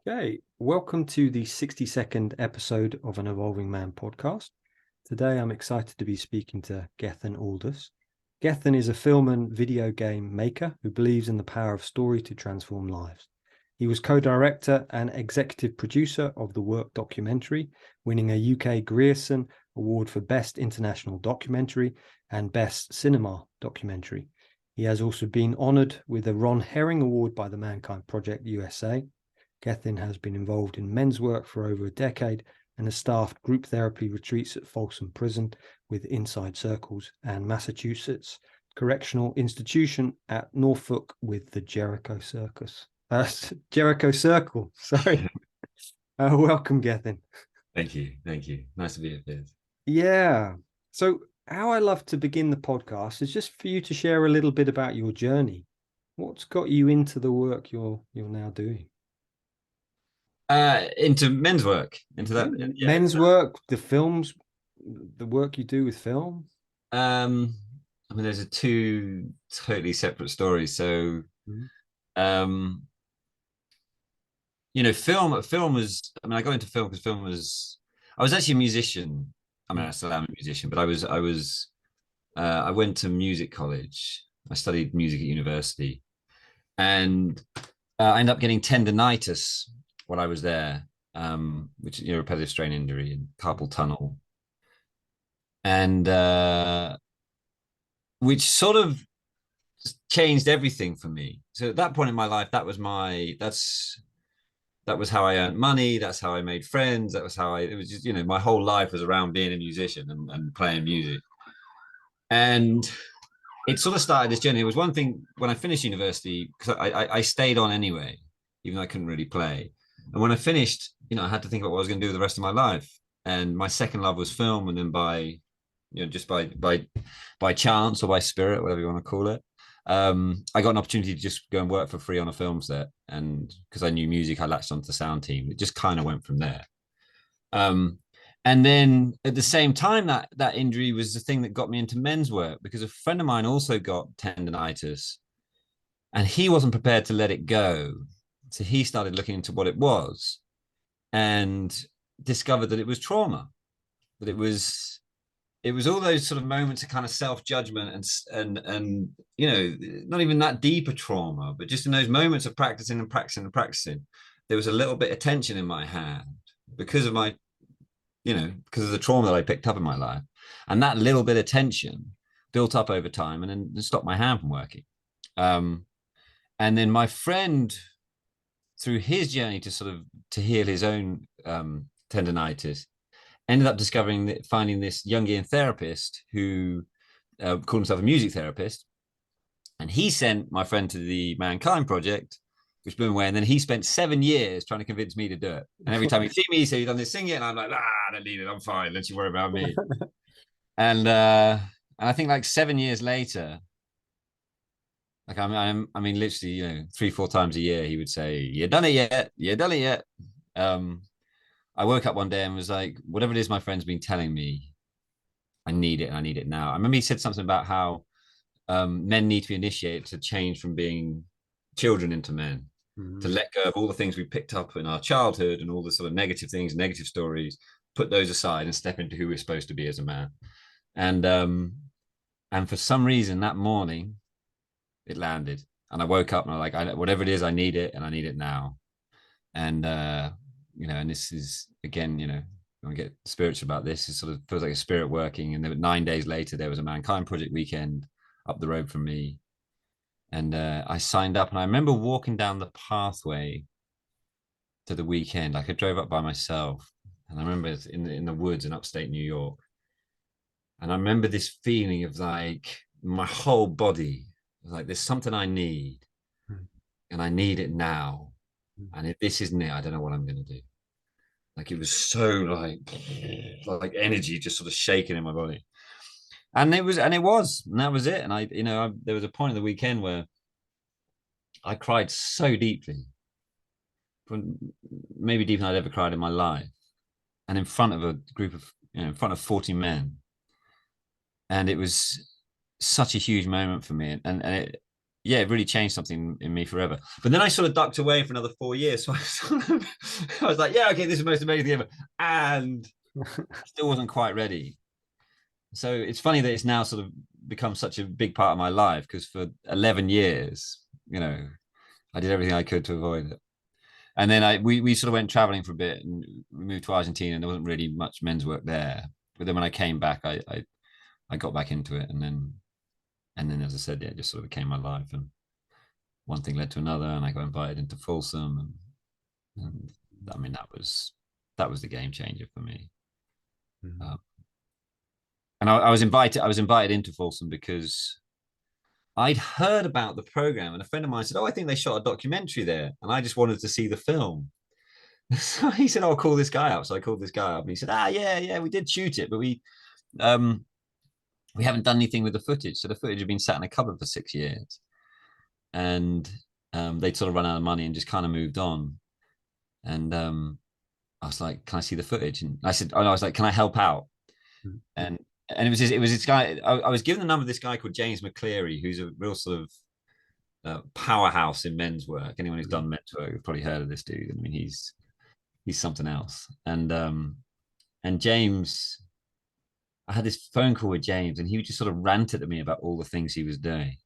Okay, welcome to the 60-second episode of an Evolving Man podcast. Today I'm excited to be speaking to Gethin Aldous. Gethin is a film and video game maker who believes in the power of story to transform lives. He was co-director and executive producer of the work documentary, winning a UK Grierson Award for Best International Documentary and Best Cinema Documentary. He has also been honoured with a Ron Herring Award by the Mankind Project USA. Gethin has been involved in men's work for over a decade and has staffed group therapy retreats at Folsom Prison with Inside Circles and Massachusetts Correctional Institution at Norfolk with the Jericho Circle. Sorry. Welcome, Gethin. Thank you. Thank you. Nice to be here, Piers. Yeah. So how I love to begin the podcast is just for you to share a little bit about your journey. What's got you into the work you're now doing? Into men's work, into that, men's work, the films, the work you do with film. I mean, those are two totally separate stories. So, film was. I mean, I got into film because film was. I was actually a musician. I mean, I still am a musician, but I went to music college. I studied music at university, and I ended up getting tendonitis while I was there, which is repetitive strain injury and carpal tunnel, and which sort of changed everything for me. So at that point in my life, that was how I earned money. That's how I made friends. That was how it was just, my whole life was around being a musician and playing music. And it sort of started this journey. It was one thing when I finished university, because I stayed on anyway, even though I couldn't really play. And when I finished, I had to think about what I was going to do the rest of my life. And my second love was film. And then just by chance or by spirit, whatever you want to call it, I got an opportunity to just go and work for free on a film set. And because I knew music, I latched onto the sound team. It just kind of went from there. And then at the same time, that injury was the thing that got me into men's work, because a friend of mine also got tendonitis and he wasn't prepared to let it go. So he started looking into what it was and discovered that it was trauma, that it was all those sort of moments of kind of self-judgment and not even that deep a trauma, but just in those moments of practicing and practicing and practicing, there was a little bit of tension in my hand because of because of the trauma that I picked up in my life. And that little bit of tension built up over time and then stopped my hand from working. And then my friend, through his journey to heal his own tendonitis, ended up finding this Jungian therapist who called himself a music therapist. And he sent my friend to the Mankind Project, which blew him away. And then he spent 7 years trying to convince me to do it. And every time he see me, he said, "You've done this singing." And I'm like, "I don't need it. I'm fine. Don't you worry about me." And I think like 7 years later, like I mean, literally, 3-4 times a year, he would say, "You done it yet? You done it yet?" I woke up one day and was like, whatever it is my friend's been telling me, I need it and I need it now. I remember he said something about how men need to be initiated to change from being children into men, to let go of all the things we picked up in our childhood and all the sort of negative things, negative stories, put those aside and step into who we're supposed to be as a man. And for some reason that morning it landed and I woke up and I'm like, whatever it is, I need it and I need it now. And and this is again, I get spiritual about this. It sort of feels like a spirit working. And then 9 days later, there was a Mankind Project weekend up the road from me, and I signed up. And I remember walking down the pathway to the weekend. Like I drove up by myself, and I remember it's in the woods in upstate New York. And I remember this feeling of like my whole body was like, there's something I need, and I need it now. And if this isn't it, I don't know what I'm going to do. Like it was so like energy just sort of shaking in my body. And it was, and that was it. And there was a point of the weekend where I cried so deeply, maybe deeper than I'd ever cried in my life. And in front of a group of, in front of 40 men. And it was such a huge moment for me. And it, yeah, it really changed something in me forever. But then I sort of ducked away for another 4 years. So I was like, yeah, okay, this is the most amazing thing ever. And still wasn't quite ready. So it's funny that it's now sort of become such a big part of my life, because for 11 years, I did everything I could to avoid it. And then we sort of went traveling for a bit, and we moved to Argentina, and there wasn't really much men's work there. But then when I came back, I got back into it, and then as I said, yeah, it just sort of became my life, and one thing led to another, and I got invited into Folsom, and I mean that was the game changer for me. Mm. And I was invited into Folsom because I'd heard about the program, and a friend of mine said, "Oh, I think they shot a documentary there," and I just wanted to see the film. So he said, "Oh, I'll call this guy up." So I called this guy up, and he said, yeah, we did shoot it, but we haven't done anything with the footage. So the footage had been sat in a cupboard for 6 years, and they'd sort of run out of money and just kind of moved on. And I was like, "Can I see the footage?" And I said, I was like, "Can I help out?" And it was this guy. I was given the number of this guy called James McCleary, who's a real sort of powerhouse in men's work. Anyone who's done men's work has probably heard of this dude. I mean, he's something else. And James, I had this phone call with James, and he would just sort of ranted at me about all the things he was doing.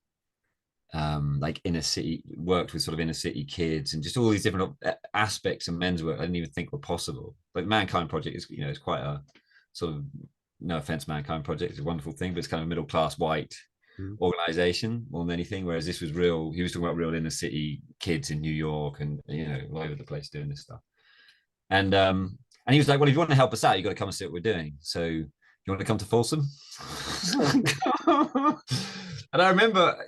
Like inner city, worked with sort of inner city kids, and just all these different aspects of men's work I didn't even think were possible. Like Mankind Project is, it's quite a sort of, no offense, Mankind Project is a wonderful thing, but it's kind of middle class white organization more than anything. Whereas this was real. He was talking about real inner city kids in New York and all over the place doing this stuff. And he was like, "Well, if you want to help us out, you got to come and see what we're doing. So you want to come to Folsom?" And I remember,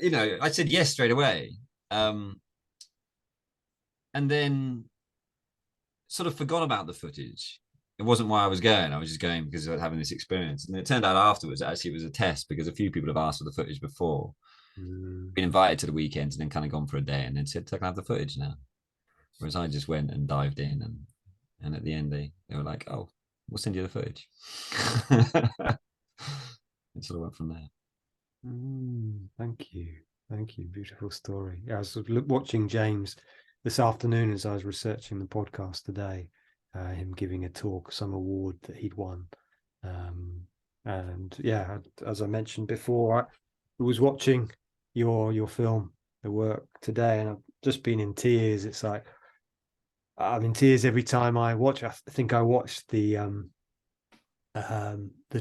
I said yes straight away. And then sort of forgot about the footage. It wasn't why I was going. I was just going because I was having this experience. And it turned out afterwards, actually, it was a test, because a few people have asked for the footage before, been invited to the weekends, and then kind of gone for a day, and then said, "I can have the footage now." Whereas I just went and dived in, and at the end they were like, "Oh, we'll send you the footage." It sort of went from there. Thank you. Beautiful story. Yeah, I was watching James this afternoon as I was researching the podcast today, him giving a talk, some award that he'd won. And yeah, as I mentioned before, I was watching your film, The Work, today, and I've just been in tears. It's like I'm in tears every time I watch. I think I watched the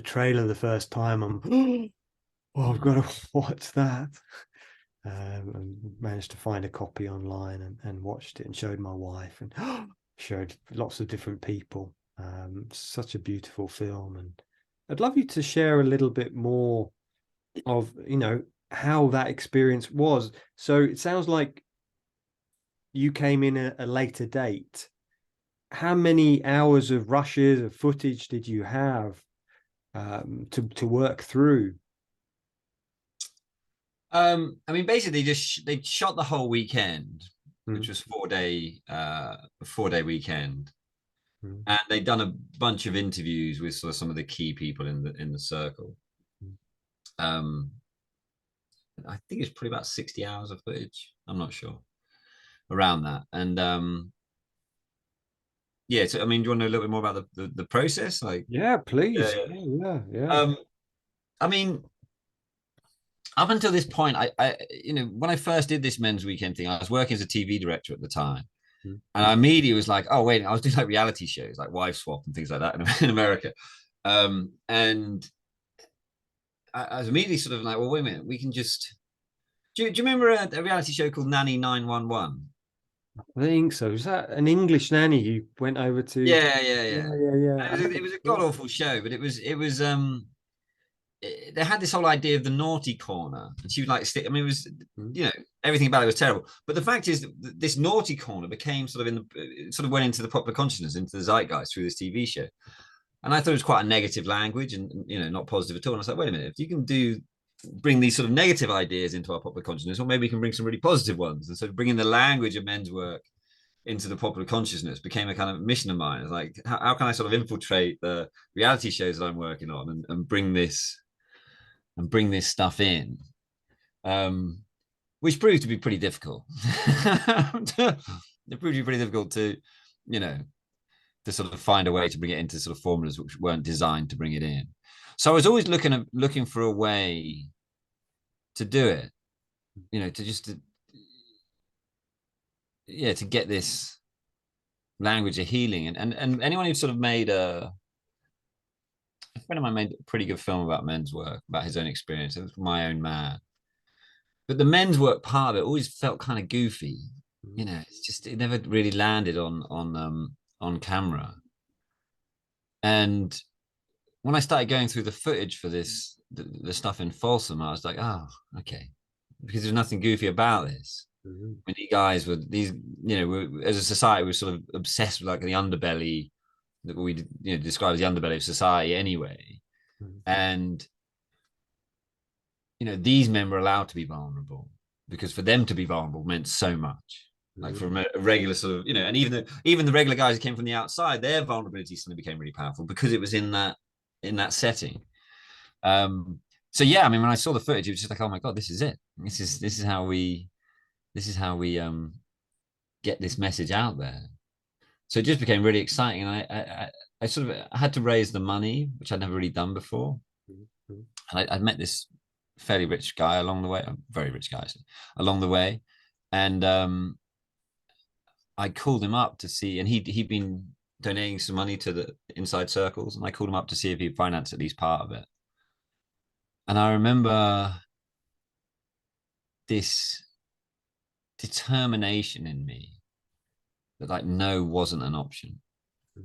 trailer the first time. I've got to watch that. And managed to find a copy online and watched it and showed my wife and showed lots of different people. Such a beautiful film, and I'd love you to share a little bit more of how that experience was. So it sounds like you came in a later date. How many hours of rushes of footage did you have to work through? I mean, basically, they shot the whole weekend, which was 4-day weekend, and they'd done a bunch of interviews with sort of some of the key people in the circle. I think it's probably about 60 hours of footage. I'm not sure, around that. And yeah, so I mean, do you want to know a little bit more about the process? Like, Yeah, please. Yeah. I mean, up until this point, I when I first did this men's weekend thing, I was working as a TV director at the time, and I immediately was like, "Oh wait," I was doing like reality shows, like Wife Swap and things like that in America, and I was immediately sort of like, "Well, wait a minute, we can just." Do you remember a reality show called Nanny 911? I think so. Is that an English nanny who went over to? Yeah. Yeah. It was a god awful show, but it was they had this whole idea of the naughty corner, and she would like stick. I mean, it was everything about it was terrible. But the fact is, that this naughty corner became sort of sort of went into the popular consciousness, into the zeitgeist through this TV show. And I thought it was quite a negative language, and not positive at all. And I was like, wait a minute, if you can bring these sort of negative ideas into our popular consciousness, or maybe we can bring some really positive ones. And so bringing the language of men's work into the popular consciousness became a kind of mission of mine. It's like, how can I sort of infiltrate the reality shows that I'm working and bring this stuff in, which proved to be pretty difficult. It proved to be pretty difficult to, you know, to sort of find a way to bring it into sort of formulas which weren't designed to bring it in. So I was always looking for a way to do it, you know, to get this language of healing. And anyone who sort of made a friend of mine made a pretty good film about men's work, about his own experience. It was My Own Man. But the men's work part of it always felt kind of goofy. You know, it's just, it never really landed on camera. And when I started going through the footage for this, the stuff in Folsom, I was like, oh, okay, because there's nothing goofy about this. When you guys were these, you know, as a society, we're sort of obsessed with like the underbelly that we, you know, describe as the underbelly of society anyway. And, you know, these men were allowed to be vulnerable because for them to be vulnerable meant so much. Like from a regular sort of, you know, and even the regular guys who came from the outside, their vulnerability suddenly became really powerful because it was in that setting. So yeah, I mean, when I saw the footage, it was just like, oh my God, this is it. This is how we get this message out there. So it just became really exciting. And I sort of had to raise the money, which I'd never really done before. And I'd met this fairly rich guy along the way, very rich guy along the way. And I called him up to see, and he'd been donating some money to the inside circles. And I called him up to see if he'd finance at least part of it. And I remember this determination in me that like no wasn't an option,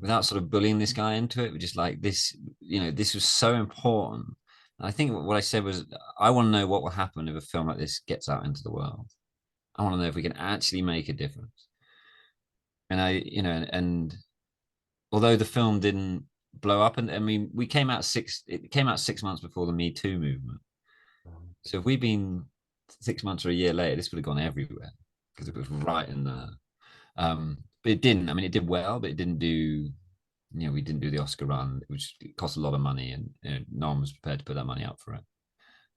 without sort of bullying this guy into it. We're just like, this, you know, this was so important. And I think what I said was, I want to know what will happen if a film like this gets out into the world. I want to know if we can actually make a difference. And you know, and although the film didn't blow up, and I mean, it came out 6 months before the Me Too movement. So if we'd been 6 months or a year later, this would have gone everywhere because it was right in there. But it didn't. I mean, it did well, but it didn't do, you know, we didn't do the Oscar run, which cost a lot of money, and you know, no one was prepared to put that money up for it.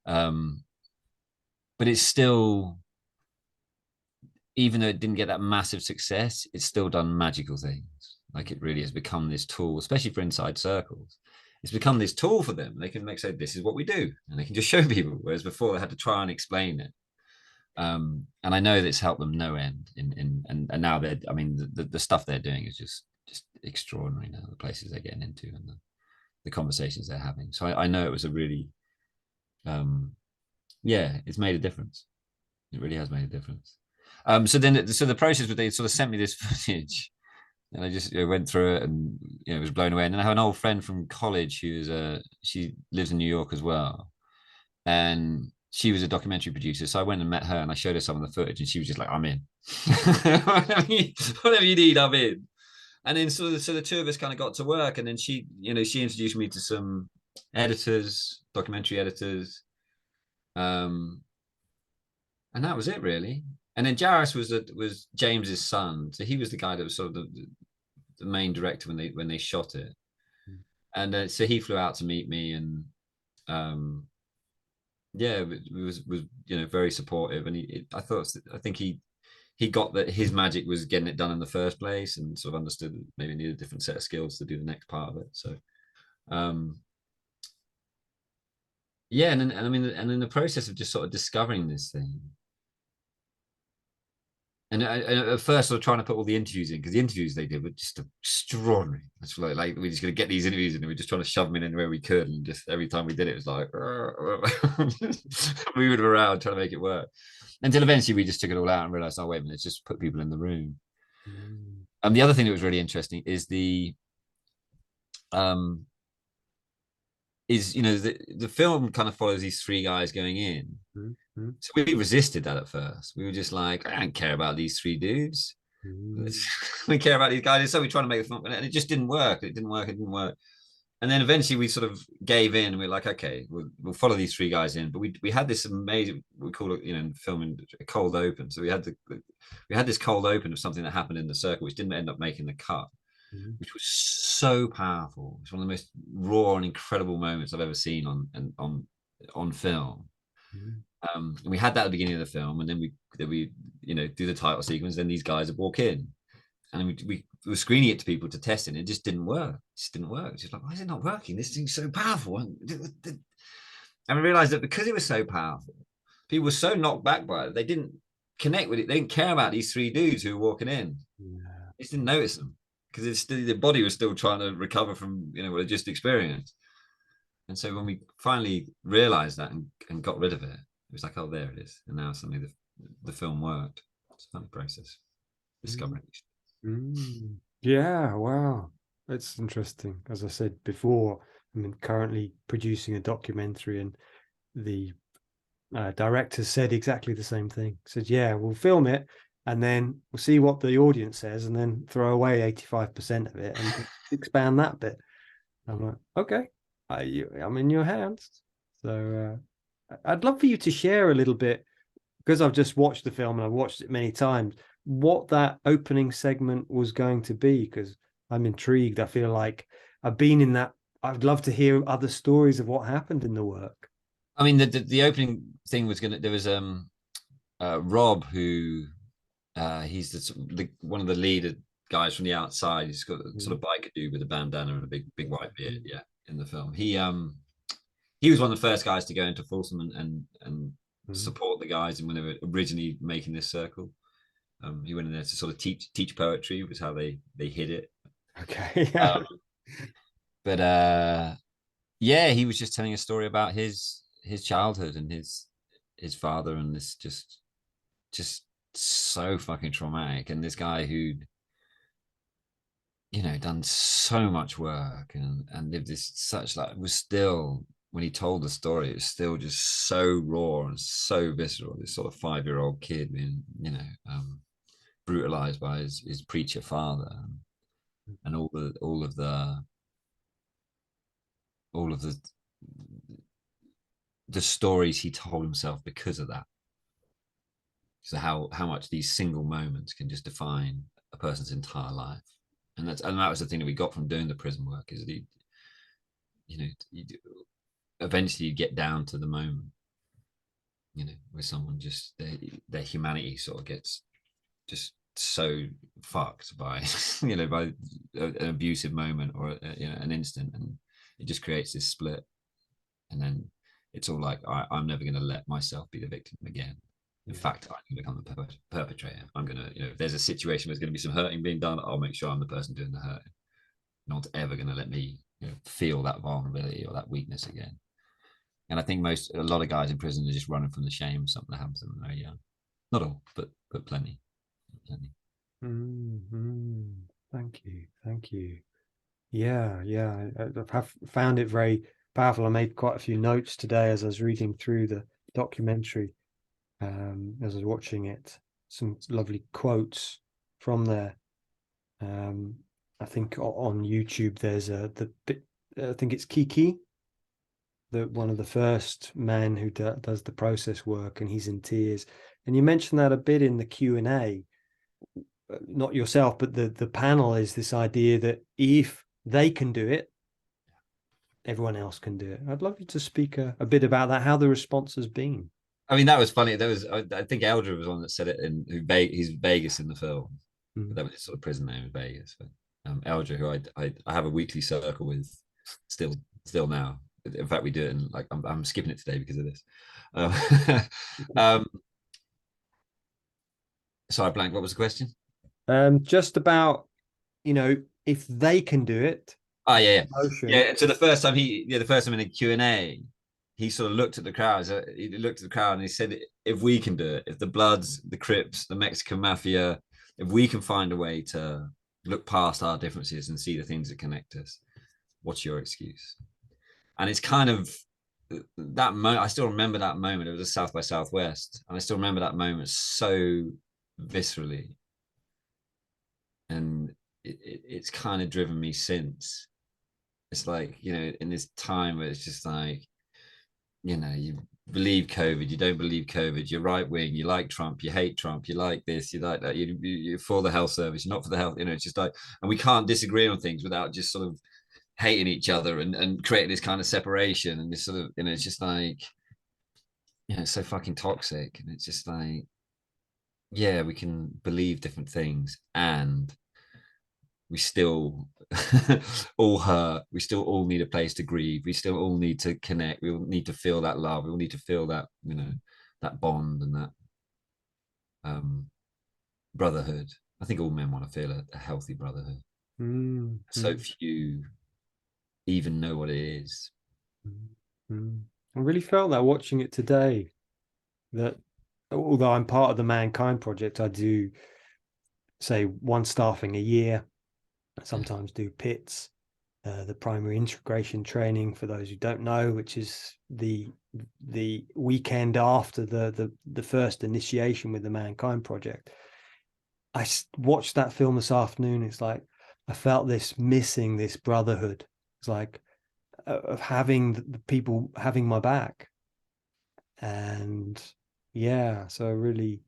But it's still, even though it didn't get that massive success, it's still done magical things. Like it really has become this tool, especially for inside circles. It's become this tool for them. They can say, this is what we do, and they can just show people. Whereas before they had to try and explain it. And I know that it's helped them no end. And now they're, I mean, the stuff they're doing is just extraordinary now. The places they're getting into and the conversations they're having. So I know it was a really, yeah, it's made a difference. It really has made a difference. So the process was, they sort of sent me this footage, and I just went through it, and you know, was blown away. And then I have an old friend from college she lives in New York as well, and she was a documentary producer. So I went and met her, and I showed her some of the footage, and she was just like, "I'm in. Whatever you need, I'm in." And then so the two of us kind of got to work, and then she introduced me to some editors, documentary editors, and that was it really. And then Jairus was James's son, so he was the guy that was sort of the main director when they shot it. And so he flew out to meet me, and yeah, it was you know, very supportive. And I think he got that his magic was getting it done in the first place, and sort of understood maybe needed a different set of skills to do the next part of it. So yeah, and I mean, and in the process of just sort of discovering this thing. And at first, I was trying to put all the interviews in, because the interviews they did were just extraordinary. It's like we're just going to get these interviews in, and we're just trying to shove them in anywhere we could. And just every time we did it, it was like moving them around, trying to make it work. Until eventually we just took it all out and realized, oh, wait a minute, let's just put people in the room. And the other thing that was really interesting is the film kind of follows these three guys going in. So we resisted that at first. We were just like, I don't care about these three dudes. We care about these guys. So we're trying to make the film, and it just didn't work. It didn't work. And then eventually we sort of gave in, and we're like, okay, we'll follow these three guys in. But we had this amazing, we call it, you know, filming a cold open. So we had this cold open of something that happened in the circle, which didn't end up making the cut, which was so powerful. It's one of the most raw and incredible moments I've ever seen on film. And we had that at the beginning of the film, and then we do the title sequence. Then these guys would walk in, and we were screening it to people to test it. And it just didn't work. It just didn't work. It's just like, why is it not working? This thing's so powerful. And we realized that because it was so powerful, people were so knocked back by it, they didn't connect with it. They didn't care about these three dudes who were walking in. Yeah. They just didn't notice them because it's still, the body was still trying to recover from what they just experienced. And so when we finally realized that and got rid of it, it was like, oh, there it is. And now suddenly the film worked. It's a funny process, discovering. Yeah, wow. That's interesting. As I said before, I'm currently producing a documentary, and the director said exactly the same thing. Said, yeah, we'll film it, and then we'll see what the audience says, and then throw away 85% of it and expand that bit. I'm like, okay, I'm in your hands. So I'd love for you to share a little bit, because I've just watched the film and I've watched it many times, what that opening segment was going to be, because I'm intrigued. I feel like I've been in that. I'd love to hear other stories of what happened in the work. I mean, the opening thing was there was Rob, who he's one of the leader guys from the outside. He's got a sort of biker dude with a bandana and a big white beard. Yeah, in the film, he was one of the first guys to go into Folsom and support the guys, and when they were originally making this circle, he went in there to sort of teach poetry, was how they hid it. Okay. Yeah. But yeah, he was just telling a story about his childhood and his father, and this just so fucking traumatic. And this guy who'd done so much work and lived this such, like, was still, when he told the story, it was still just so raw and so visceral. This sort of 5-year-old kid being brutalized by his preacher father, and all of the stories he told himself because of that. So how much these single moments can just define a person's entire life. And that was the thing that we got from doing the prison work, is that eventually you get down to the moment, where someone just their humanity sort of gets just so fucked by by an abusive moment or an instant, and it just creates this split. And then it's all like, I'm never going to let myself be the victim again. In fact, I can become the perpetrator. I'm going to, if there's a situation where there's going to be some hurting being done, I'll make sure I'm the person doing the hurting. No one's ever going to let me feel that vulnerability or that weakness again. And I think a lot of guys in prison are just running from the shame of something that happens to them when they're young. Not all, but plenty. Thank you. Yeah, I've found it very powerful. I made quite a few notes today as I was reading through the documentary, as I was watching it. Some lovely quotes from there. I think on YouTube there's I think it's Kiki, one of the first men who does the process work, and he's in tears. And you mentioned that a bit in the Q&A, not yourself, but the panel, is this idea that if they can do it, everyone else can do it. I'd love you to speak a bit about that, how the response has been. I mean, that was funny. I think Eldred was one that said it he's Vegas in the film. That was his sort of prison name, Vegas. But Eldred, who I have a weekly circle with still now. In fact, we do it, and like I'm skipping it today because of this. Sorry, blank. What was the question? Just about, if they can do it. Oh yeah. So the first time in a Q&A, he sort of looked at the crowd. He looked at the crowd and he said, "If we can do it, if the Bloods, the Crips, the Mexican Mafia, if we can find a way to look past our differences and see the things that connect us, what's your excuse?" And it's kind of that moment. I still remember that moment. It was a South by Southwest, and I still remember that moment so viscerally. And it's kind of driven me since. It's like, in this time where it's just like, you believe COVID, you don't believe COVID, you're right wing, you like Trump, you hate Trump, you like this, you like that, you're for the health service, you're not for the health, it's just like, and we can't disagree on things without just sort of hating each other and creating this kind of separation. And this sort of, it's just like, you know, it's so fucking toxic, and it's just like, yeah, we can believe different things, and we still all hurt. We still all need a place to grieve. We still all need to connect. We all need to feel that love. We all need to feel that, you know, that bond and that um, brotherhood. I think all men want to feel a healthy brotherhood. So Mm-hmm. few even know what it is. Mm-hmm. I really felt that watching it today, that although I'm part of the Mankind Project, I do say one staffing a year, Yeah. sometimes do PITS, the primary integration training for those who don't know, which is the weekend after the first initiation with the Mankind Project. I watched that film this afternoon. It's like I felt this missing, this brotherhood. It's like of having the people having my back, and yeah, so I really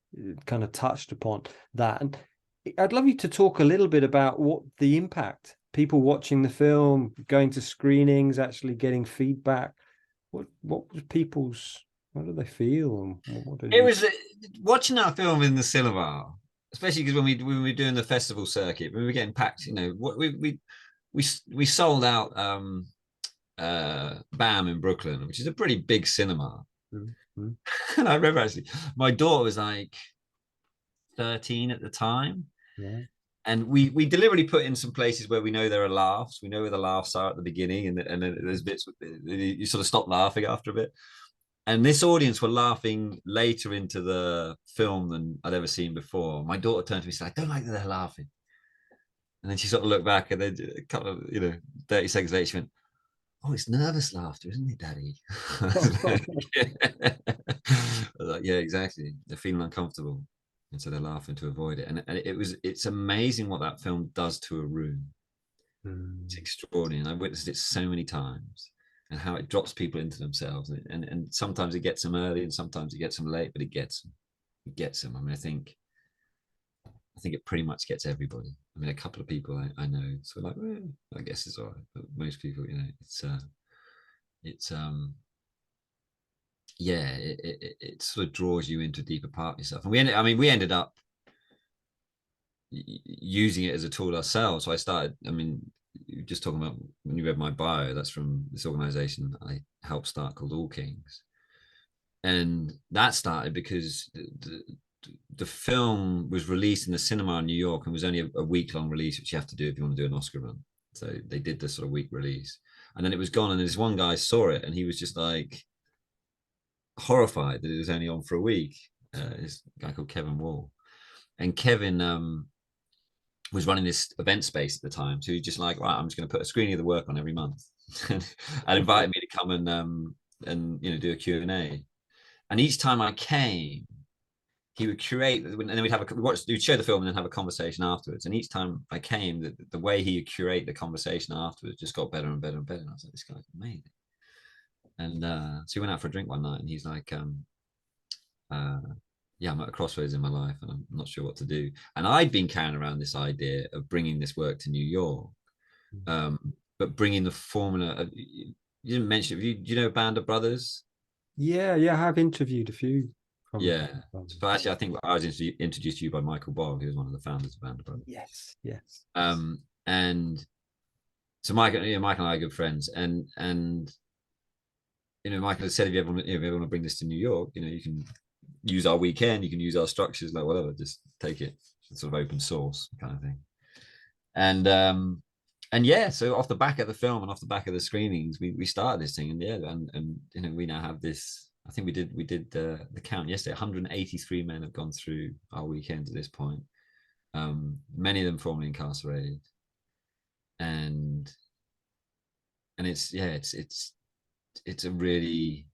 kind of touched upon that. And I'd love you to talk a little bit about what the impact, people watching the film, going to screenings, actually getting feedback. What was people's, what do they feel, and what did It you? was watching that film in the cinema, especially because when we were doing the festival circuit, when we were getting packed, you know, what we sold out BAM in Brooklyn, which is a pretty big cinema. Mm-hmm. And I remember actually, my daughter was like 13 at the time. Right. And we deliberately put in some places where we know there are laughs. We know where the laughs are at the beginning, and then there's bits you sort of stop laughing after a bit. And this audience were laughing later into the film than I'd ever seen before. My daughter turned to me and said, "I don't like that they're laughing." And then she sort of looked back, and then a couple of 30 seconds later, she went, "Oh, it's nervous laughter, isn't it, Daddy?" I was like, "Yeah, exactly. They're feeling uncomfortable, and so they're laughing to avoid it." And it's amazing what that film does to a room. It's Mm. extraordinary, and I witnessed it so many times, and how it drops people into themselves, and sometimes it gets them early, and sometimes it gets them late, but it gets them. It gets them. I mean, I think it pretty much gets everybody. I mean, a couple of people I know, so like, well, I guess it's all right, but most people, you know, it's yeah, it sort of draws you into a deeper part of yourself. And we ended up using it as a tool ourselves. So I started, I mean, just talking about when you read my bio, that's from this organization that I helped start called All Kings. And that started because the film was released in the cinema in New York and was only a week-long release, which you have to do if you want to do an Oscar run. So they did this sort of week release. And then it was gone. And this one guy saw it and he was just like horrified that it was only on for a week. This guy called Kevin Wall. And Kevin was running this event space at the time. So he's just like, right, I'm just going to put a screening of the work on every month, and invited me to come and do a Q&A. And each time I came, he would curate, and then we'd show the film and then have a conversation afterwards. And each time I came, the way he would curate the conversation afterwards just got better and better and better. And I was like, this guy's amazing. And so we went out for a drink one night, and he's like, uh, yeah, I'm at a crossroads in my life and I'm not sure what to do. And I'd been carrying around this idea of bringing this work to New York, but bringing the formula. You didn't mention it. Do you know Band of Brothers? Yeah, yeah, I have interviewed a few from. Yeah. So actually, I think I was introduced to you by Michael Bogg, who was one of the founders of Band of Brothers. Yes, yes. And so Michael and I are good friends, and Michael has said, if you ever want to bring this to New York, you can use our weekend, you can use our structures, like whatever, just take it. It's sort of open source kind of thing. And yeah, so off the back of the film and off the back of the screenings, we started this thing, and yeah, and we now have this. I think we did the count yesterday. 183 men have gone through our weekend at this point. Many of them formerly incarcerated, and it's a really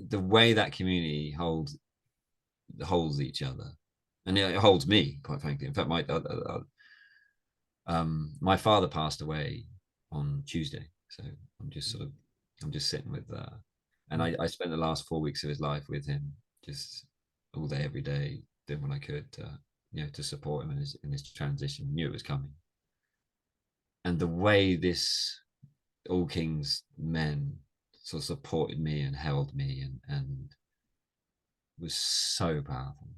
the way that community holds each other, and it holds me, quite frankly. In fact, my father passed away on Tuesday, so I'm just sitting with and I spent the last 4 weeks of his life with him, just all day, every day, doing what I could to support him in his transition. Knew it was coming, and the way this All Kings men sort of supported me and held me, and was so powerful.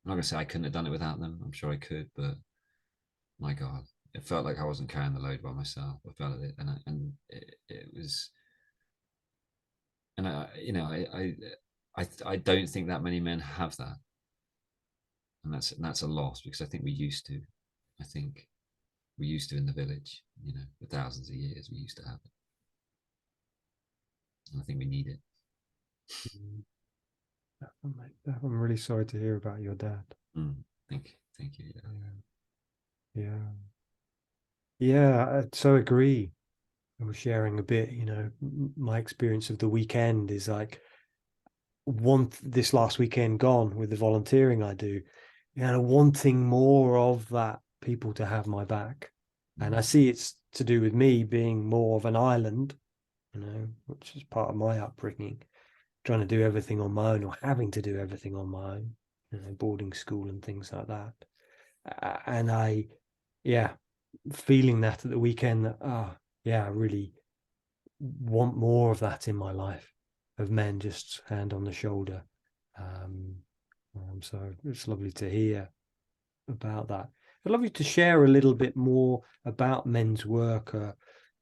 I'm not gonna say I couldn't have done it without them. I'm sure I could, but my God, it felt like I wasn't carrying the load by myself. I felt it, and it was, and I don't think that many men have that, and that's a loss, because I think we used to. I think we used to in the village, for thousands of years, we used to have it, and I think we need it. I'm really sorry to hear about your dad. Thank you. Yeah, I so agree. I was sharing a bit, my experience of the weekend is like this last weekend gone with the volunteering I do, wanting more of that, people to have my back. And I see it's to do with me being more of an island, which is part of my upbringing, trying to do everything on my own, or having to do everything on my own, boarding school and things like that. And feeling that at the weekend, that, I really want more of that in my life, of men just hand on the shoulder. So it's lovely to hear about that. I'd love you to share a little bit more about men's work,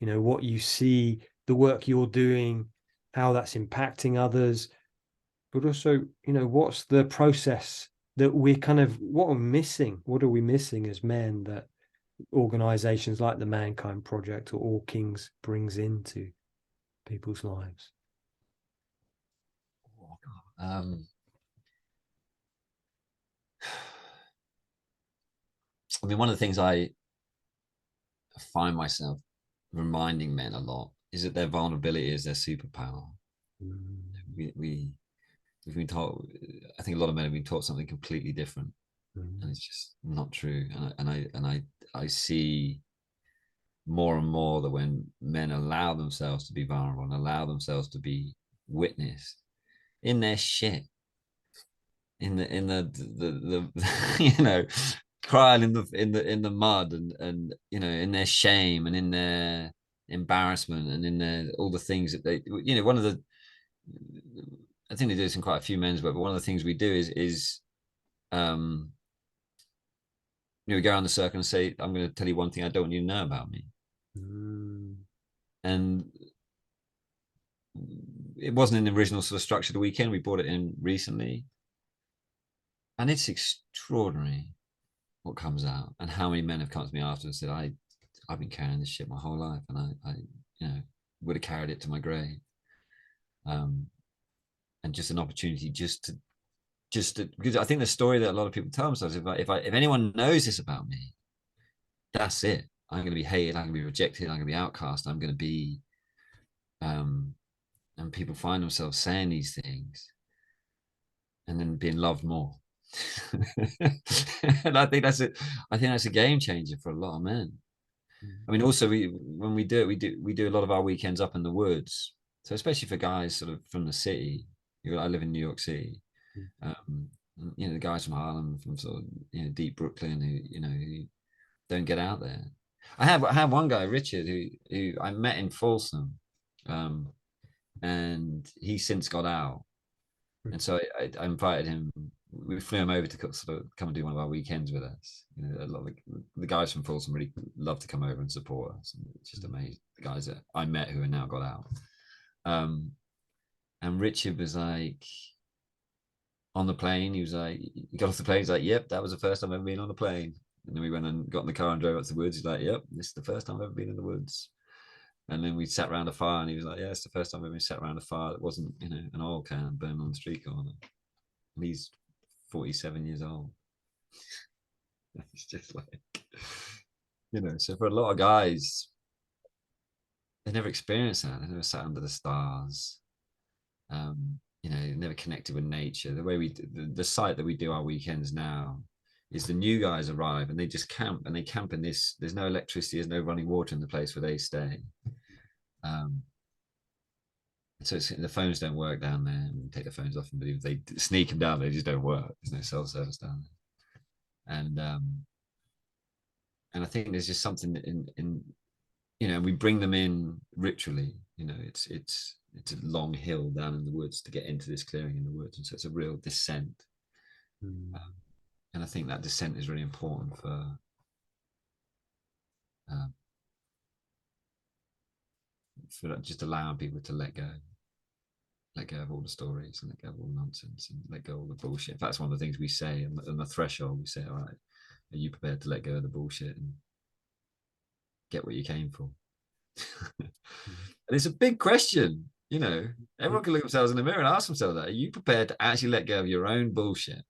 what you see, the work you're doing, how that's impacting others, but also, what's the process that what are we missing? What are we missing as men that organizations like the Mankind Project or All Kings brings into people's lives? I mean, one of the things I find myself reminding men a lot is that their vulnerability is their superpower. We've been taught, I think a lot of men have been taught something completely different, and it's just not true. And I see more and more that when men allow themselves to be vulnerable and allow themselves to be witnessed in their shit, in the crying in the mud, and in their shame and in their embarrassment and in their all the things that they, one of the, I think they do this in quite a few men's work, but one of the things we do is we go around the circle and say, I'm going to tell you one thing I don't want you to know about me. And it wasn't in the original sort of structure of the weekend. We brought it in recently, and it's extraordinary what comes out, and how many men have come to me after and said, I've been carrying this shit my whole life, and I would have carried it to my grave. And just an opportunity just to, because I think the story that a lot of people tell themselves, if anyone knows this about me, that's it. I'm going to be hated. I'm going to be rejected. I'm going to be outcast. I'm going to be, and people find themselves saying these things and then being loved more. And I think that's it. I think that's a game changer for a lot of men. I mean, also when we do it, we do a lot of our weekends up in the woods. So especially for guys sort of from the city, I live in New York City. The guys from Harlem, from sort of deep Brooklyn, who don't get out there. I had one guy, Richard, who I met in Folsom, and he's since got out. And so I invited him. We flew him over to sort of come and do one of our weekends with us. A lot of the guys from Folsom really love to come over and support us. And it's just amazing. The guys that I met who are now got out. And Richard was like, on the plane, he got off the plane. He's like, yep, that was the first time I've ever been on a plane. And then we went and got in the car and drove up to the woods. He's like, yep, this is the first time I've ever been in the woods. And then we sat around a fire, and he was like, yeah, it's the first time I've ever sat around a fire that wasn't, an oil can burned on the street corner. And he's 47 years old. It's just like, so for a lot of guys, they never experienced that. They never sat under the stars. Never connected with nature. The way the site that we do our weekends now is the new guys arrive and they just camp, and they camp in this. There's no electricity, there's no running water in the place where they stay. So the phones don't work down there. And we take the phones off, but if they sneak them down, they just don't work. There's no cell service down there. And I think there's just something in we bring them in ritually. It's it's a long hill down in the woods to get into this clearing in the woods, and so it's a real descent. And I think that descent is really important um, for just allowing people to let go of all the stories, and let go of all the nonsense, and let go of all the bullshit. That's one of the things we say on the threshold. We say, all right, are you prepared to let go of the bullshit and get what you came for? And it's a big question, you know. Everyone can look themselves in the mirror and ask themselves that. Are you prepared to actually let go of your own bullshit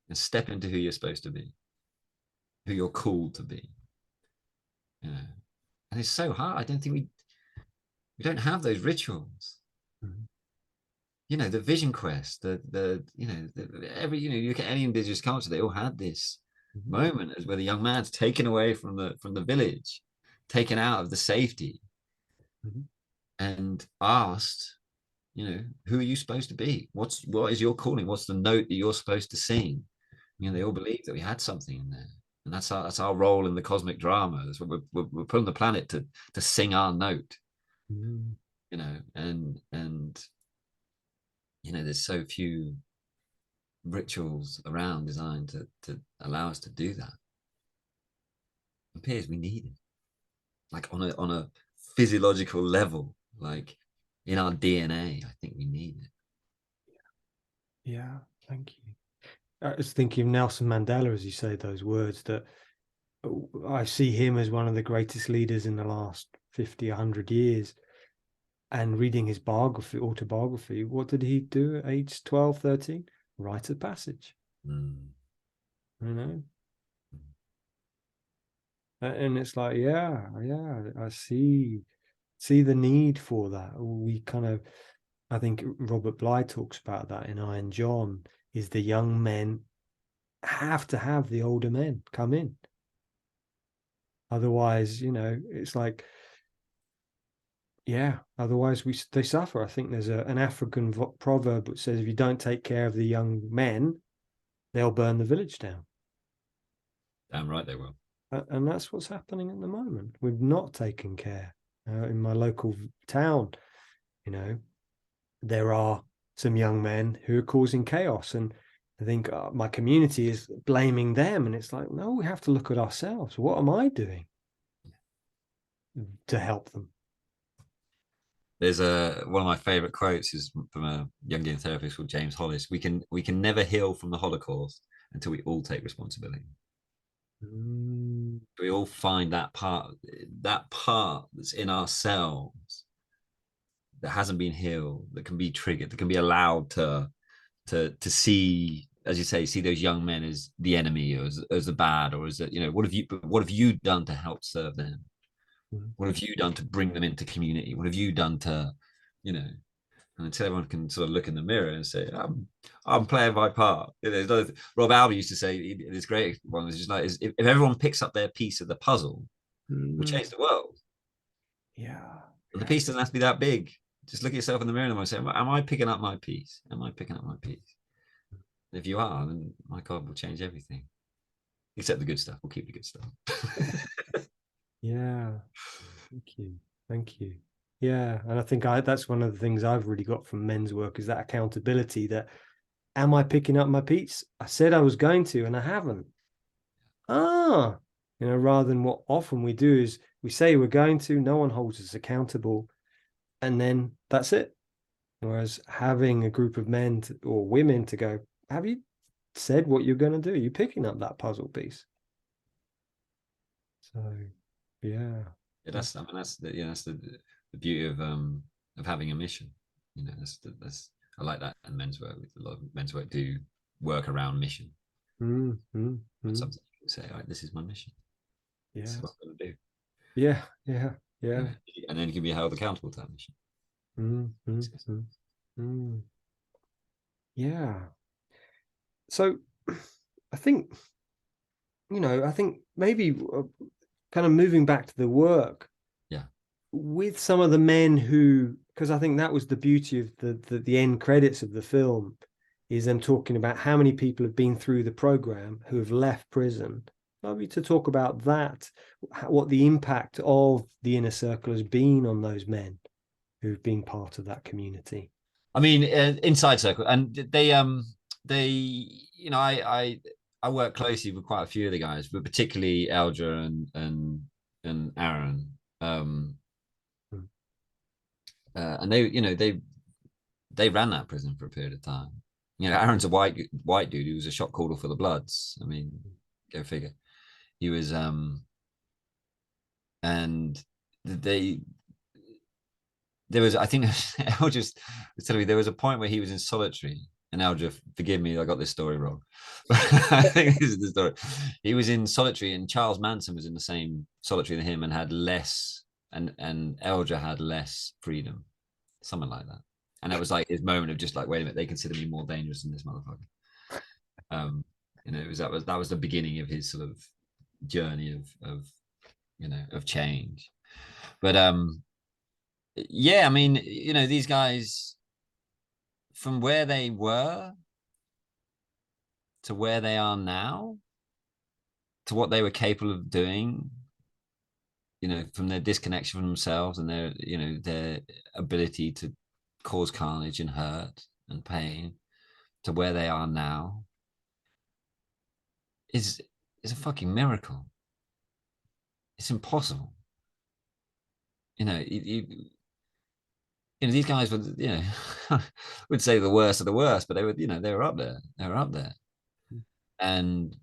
and step into who you're supposed to be, who you're called to be? You know, and it's so hard. I don't think we don't have those rituals. You know, the vision quest, every, you know, you look at any indigenous culture, they all had this moment as where the young man's taken away from the village, taken out of the safety, and asked, you know, who are you supposed to be? What is your calling? What's the note that you're supposed to sing? You know, they all believed that we had something in there, and that's our role in the cosmic drama. That's what we're put on the planet to sing our note. You know, and you know, there's so few rituals around designed to allow us to do that. It appears we need it, like on a physiological level, like in our DNA. I think we need it. Yeah, thank you. I was thinking of Nelson Mandela as you say those words, that I see him as one of the greatest leaders in the last 50, 100 years. And reading his autobiography, what did he do at age 12, 13? Rite of passage. You know? And it's like, yeah, I see the need for that. We kind of, I think Robert Bly talks about that in Iron John, is the young men have to have the older men come in. Otherwise, you know, it's like, yeah, otherwise they suffer. I think there's an African proverb which says, if you don't take care of the young men, they'll burn the village down. Damn right they will. And that's what's happening at the moment. We've not taken care. In my local town, you know, there are some young men who are causing chaos, and I think my community is blaming them, and it's like, no, we have to look at ourselves. What am I doing to help them? There's one of my favorite quotes is from a Jungian therapist called James Hollis. We can never heal from the Holocaust until we all take responsibility. We all find that part that's in ourselves that hasn't been healed, that can be triggered, that can be allowed to see, as you say, see those young men as the enemy, or as the bad, or as that, you know, what have you done to help serve them? What have you done to bring them into community? What have you done to, you know, and until everyone can sort of look in the mirror and say, I'm playing my part. You know, Rob Albee used to say, this great one was just like, if everyone picks up their piece of the puzzle, we'll change the world. Yeah. And the piece doesn't have to be that big. Just look at yourself in the mirror and say, am I picking up my piece? Am I picking up my piece? And if you are, then my God, will change everything. Except the good stuff. We'll keep the good stuff. Yeah. Thank you. Yeah, and I think that's one of the things I've really got from men's work, is that accountability. That, am I picking up my piece? I said I was going to, and I haven't. You know, rather than what often we do is we say we're going to, no one holds us accountable, and then that's it. Whereas having a group of men or women to go, have you said what you're going to do? Are you picking up that puzzle piece? So, yeah. That's the beauty of having a mission. You know, that's I like that in men's work. A lot of men's work do work around mission. That's something you can say, all right, this is my mission. Yeah. This is what I'm going to do. Yeah. And then you can be held accountable to that mission. Yeah. So I think, you know, maybe kind of moving back to the work. Yeah. With some of the men who, because I think that was the beauty of the end credits of the film, is them talking about how many people have been through the program who have left prison. Maybe to talk about that, what the impact of the inner circle has been on those men. who've been part of that community? I mean, inside circle, and they you know, I work closely with quite a few of the guys, but particularly Eldra and Aaron. Mm. And they, you know, they ran that prison for a period of time. You know, Aaron's a white dude who was a shot caller for the Bloods. I mean, go figure. He was and they there was, I think Eldra was telling me there was a point where he was in solitary, and Eldra, forgive me, I got this story wrong. I think this is the story. He was in solitary, and Charles Manson was in the same solitary than him and had less, and Eldra had less freedom, something like that. And it was like his moment of just like, wait a minute, they consider me more dangerous than this motherfucker. You know, it was that was the beginning of his sort of journey of you know, of change. But yeah, I mean, you know, these guys, from where they were to where they are now, to what they were capable of doing, you know, from their disconnection from themselves and their, you know, their ability to cause carnage and hurt and pain, to where they are now, is a fucking miracle. It's impossible. You know, you know, these guys were, you know, I would say the worst of the worst, but they were, you know, they were up there. They were up there. And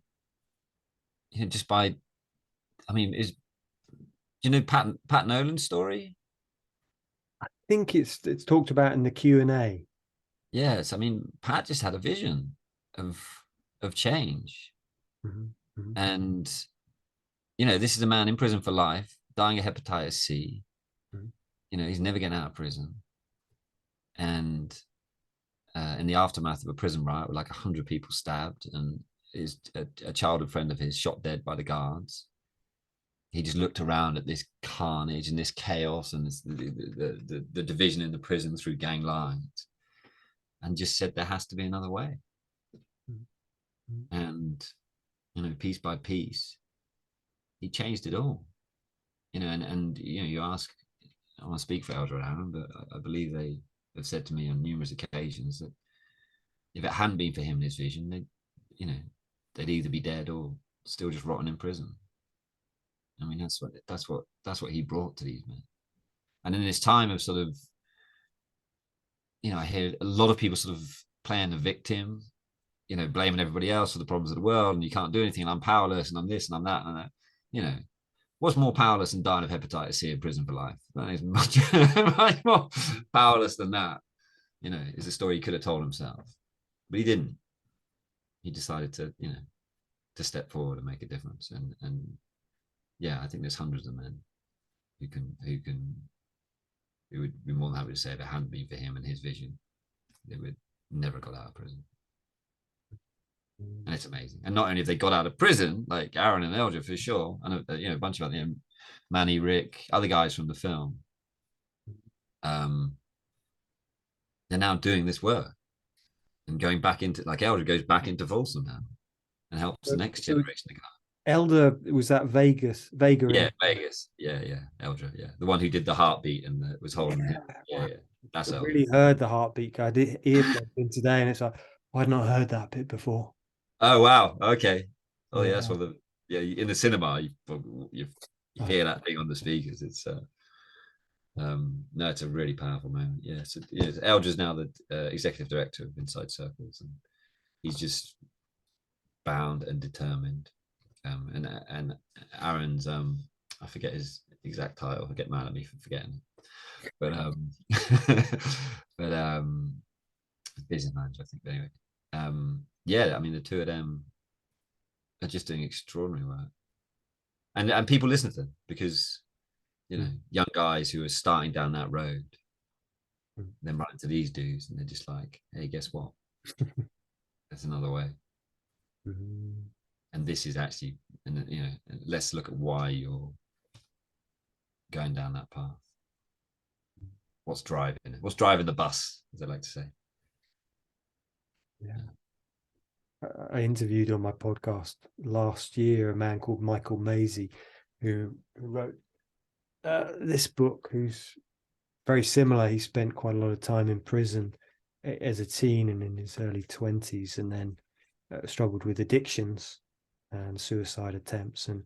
you know, just by, I mean, do you know Pat Nolan's story? I think it's talked about in the Q&A. Yes, I mean, Pat just had a vision of change. Mm-hmm. Mm-hmm. And you know, this is a man in prison for life, dying of hepatitis C. Mm-hmm. You know, he's never getting out of prison. And in the aftermath of a prison riot with like 100 people stabbed, and is a childhood friend of his shot dead by the guards. He just looked around at this carnage and this chaos and this, the division in the prison through gang lines, and just said there has to be another way. Mm-hmm. And you know, piece by piece, he changed it all. You know, and you know, you ask, I want to speak for Eldra and Aaron, but I believe they have said to me on numerous occasions that if it hadn't been for him and his vision, they, you know, they'd either be dead or still just rotting in prison. I mean, that's what he brought to these men. And in this time of sort of, you know, I hear a lot of people sort of playing the victim, you know, blaming everybody else for the problems of the world, and you can't do anything, and I'm powerless, and I'm this, and I'm that, and that. You know, what's more powerless than dying of hepatitis C in prison for life? That is much, much more powerless than that. You know, is a story he could have told himself, but he didn't. He decided to, you know, to step forward and make a difference. And yeah, I think there's hundreds of men who would be more than happy to say if it hadn't been for him and his vision, they would never got out of prison. And it's amazing. And not only have they got out of prison, like Aaron and Eldra for sure, and you know, a bunch of other, you know, Manny, Rick, other guys from the film, they're now doing this work and going back into, like Eldra goes back into Folsom now and helps the next generation. Elder, was that Vega? Yeah, Vegas. Yeah, Eldra. Yeah, the one who did the heartbeat and was holding him. Yeah. That's I really heard the heartbeat. I did earplugged in today, and it's like, I'd not heard that bit before. Oh wow. Okay. Oh yeah, Yeah. that's one of the, yeah, in the cinema you hear that thing on the speakers. It's no, it's a really powerful moment. Yeah, so yeah, Eldra's now the executive director of Inside Circles, and he's just bound and determined. And Aaron's I forget his exact title. Get mad at me for forgetting it. But but business manager, I think. But anyway, yeah, I mean, the two of them are just doing extraordinary work, and people listen to them because, you know, young guys who are starting down that road then run into these dudes and they're just like, hey, guess what? There's another way. And this is actually, and you know, let's look at why you're going down that path. What's driving it? What's driving the bus, as I like to say. Yeah. I interviewed on my podcast last year a man called Michael Maisie, who wrote this book, who's very similar. He spent quite a lot of time in prison as a teen and in his early 20s, and then struggled with addictions and suicide attempts. And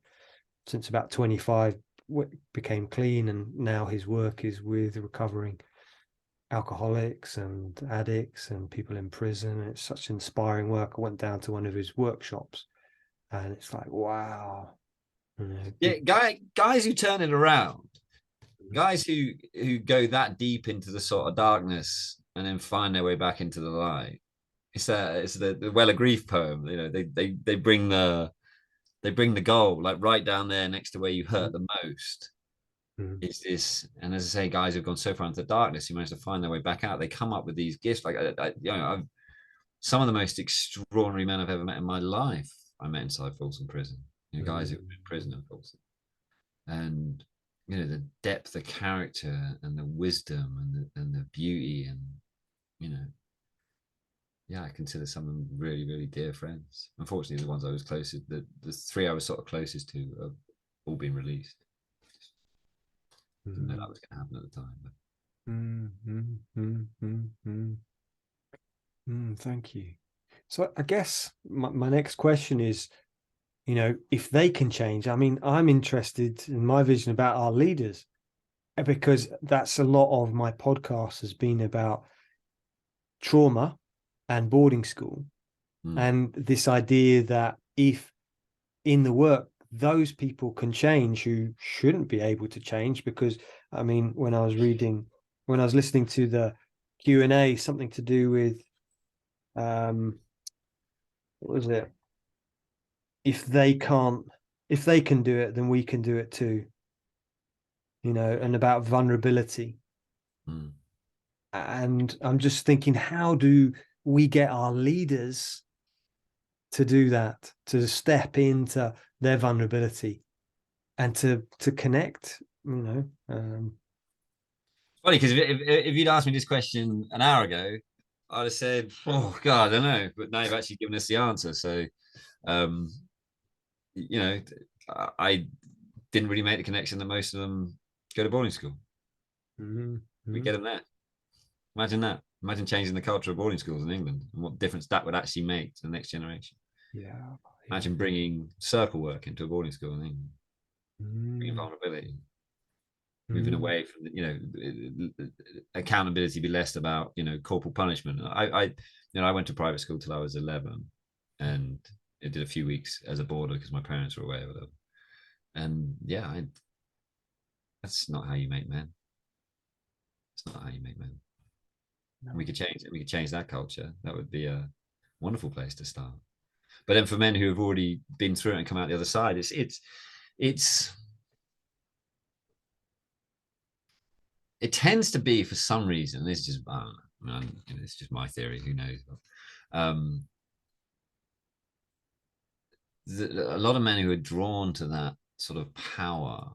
since about 25, became clean, and now his work is with recovering alcoholics and addicts and people in prison. It's such inspiring work. I went down to one of his workshops, and it's like, wow. Yeah, guys who turn it around, guys who go that deep into the sort of darkness and then find their way back into the light. It's the Well of Grief poem. You know, they bring the goal like right down there next to where you hurt the most. Is this, and as I say, guys who've gone so far into the darkness, who manage to find their way back out. They come up with these gifts. Like some of the most extraordinary men I've ever met in my life, I met inside Folsom Prison. You know, guys who were in prison in Folsom, and you know the depth of character and the wisdom and the beauty, and you know, yeah, I consider some of them really, really dear friends. Unfortunately, the ones I was closest, the three I was sort of closest to, have all been released. Didn't know that was going to happen at the time. But... Thank you. So I guess my next question is, you know, if they can change. I mean, I'm interested in my vision about our leaders, because that's a lot of my podcast has been about trauma and boarding school, and this idea that if in the work those people can change who shouldn't be able to change. Because I mean, when I was listening to the Q&A, something to do with what was it, if they can do it, then we can do it too, you know, and about vulnerability. And I'm just thinking, how do we get our leaders to do that, to step into their vulnerability and to connect, you know? Funny, because if you'd asked me this question an hour ago, I'd have said, "Oh God, I don't know." But now you've actually given us the answer. So, you know, I didn't really make the connection that most of them go to boarding school. We get them there. Imagine that. Imagine changing the culture of boarding schools in England and what difference that would actually make to the next generation. Yeah. Imagine bringing circle work into a boarding school in England. Bringing vulnerability. Moving away from, you know, accountability be less about, you know, corporal punishment. I went to private school till I was 11, and I did a few weeks as a boarder because my parents were away or whatever. And yeah, that's not how you make men. It's not how you make men. No. We could change that culture. That would be a wonderful place to start. But then for men who have already been through it and come out the other side, it tends to be, for some reason, this is just, I don't know, you know, it's just my theory, who knows. A lot of men who are drawn to that sort of power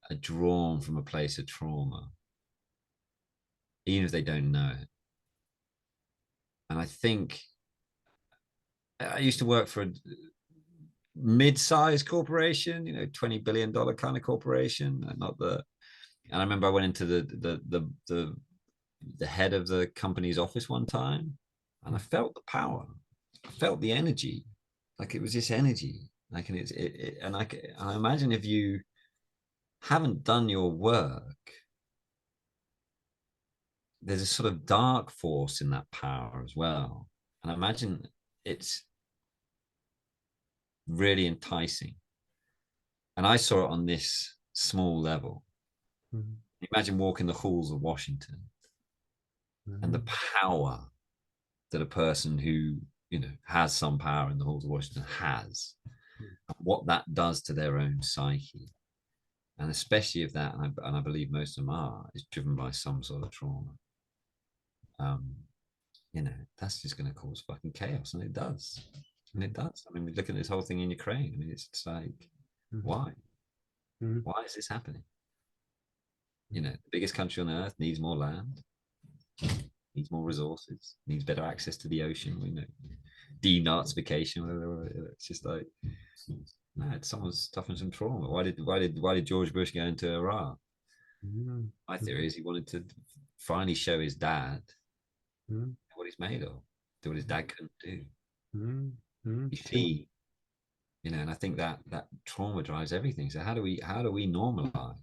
are drawn from a place of trauma, even if they don't know it. And I think I used to work for a mid-sized corporation, you know, $20 billion kind of corporation, and I remember I went into the head of the company's office one time, and I felt the power. I felt the energy, like it was this energy, like, and I imagine if you haven't done your work, there's a sort of dark force in that power as well, and I imagine it's really enticing. And I saw it on this small level. Imagine walking the halls of Washington and the power that a person who, you know, has some power in the halls of Washington has, and what that does to their own psyche. And especially if that, and I believe most of them are, is driven by some sort of trauma. You know, that's just going to cause fucking chaos, and it does. And it does. I mean, we look at this whole thing in Ukraine. I mean, it's like, why? Why is this happening? You know, the biggest country on earth needs more land, needs more resources, needs better access to the ocean. We know denazification. It's just like, no, someone's suffering some trauma. Why did George Bush go into Iraq? My theory is he wanted to finally show his dad mm, what he's made of, do what his dad couldn't do. mm, mm. You see, you know, and I think that trauma drives everything. So how do we normalize?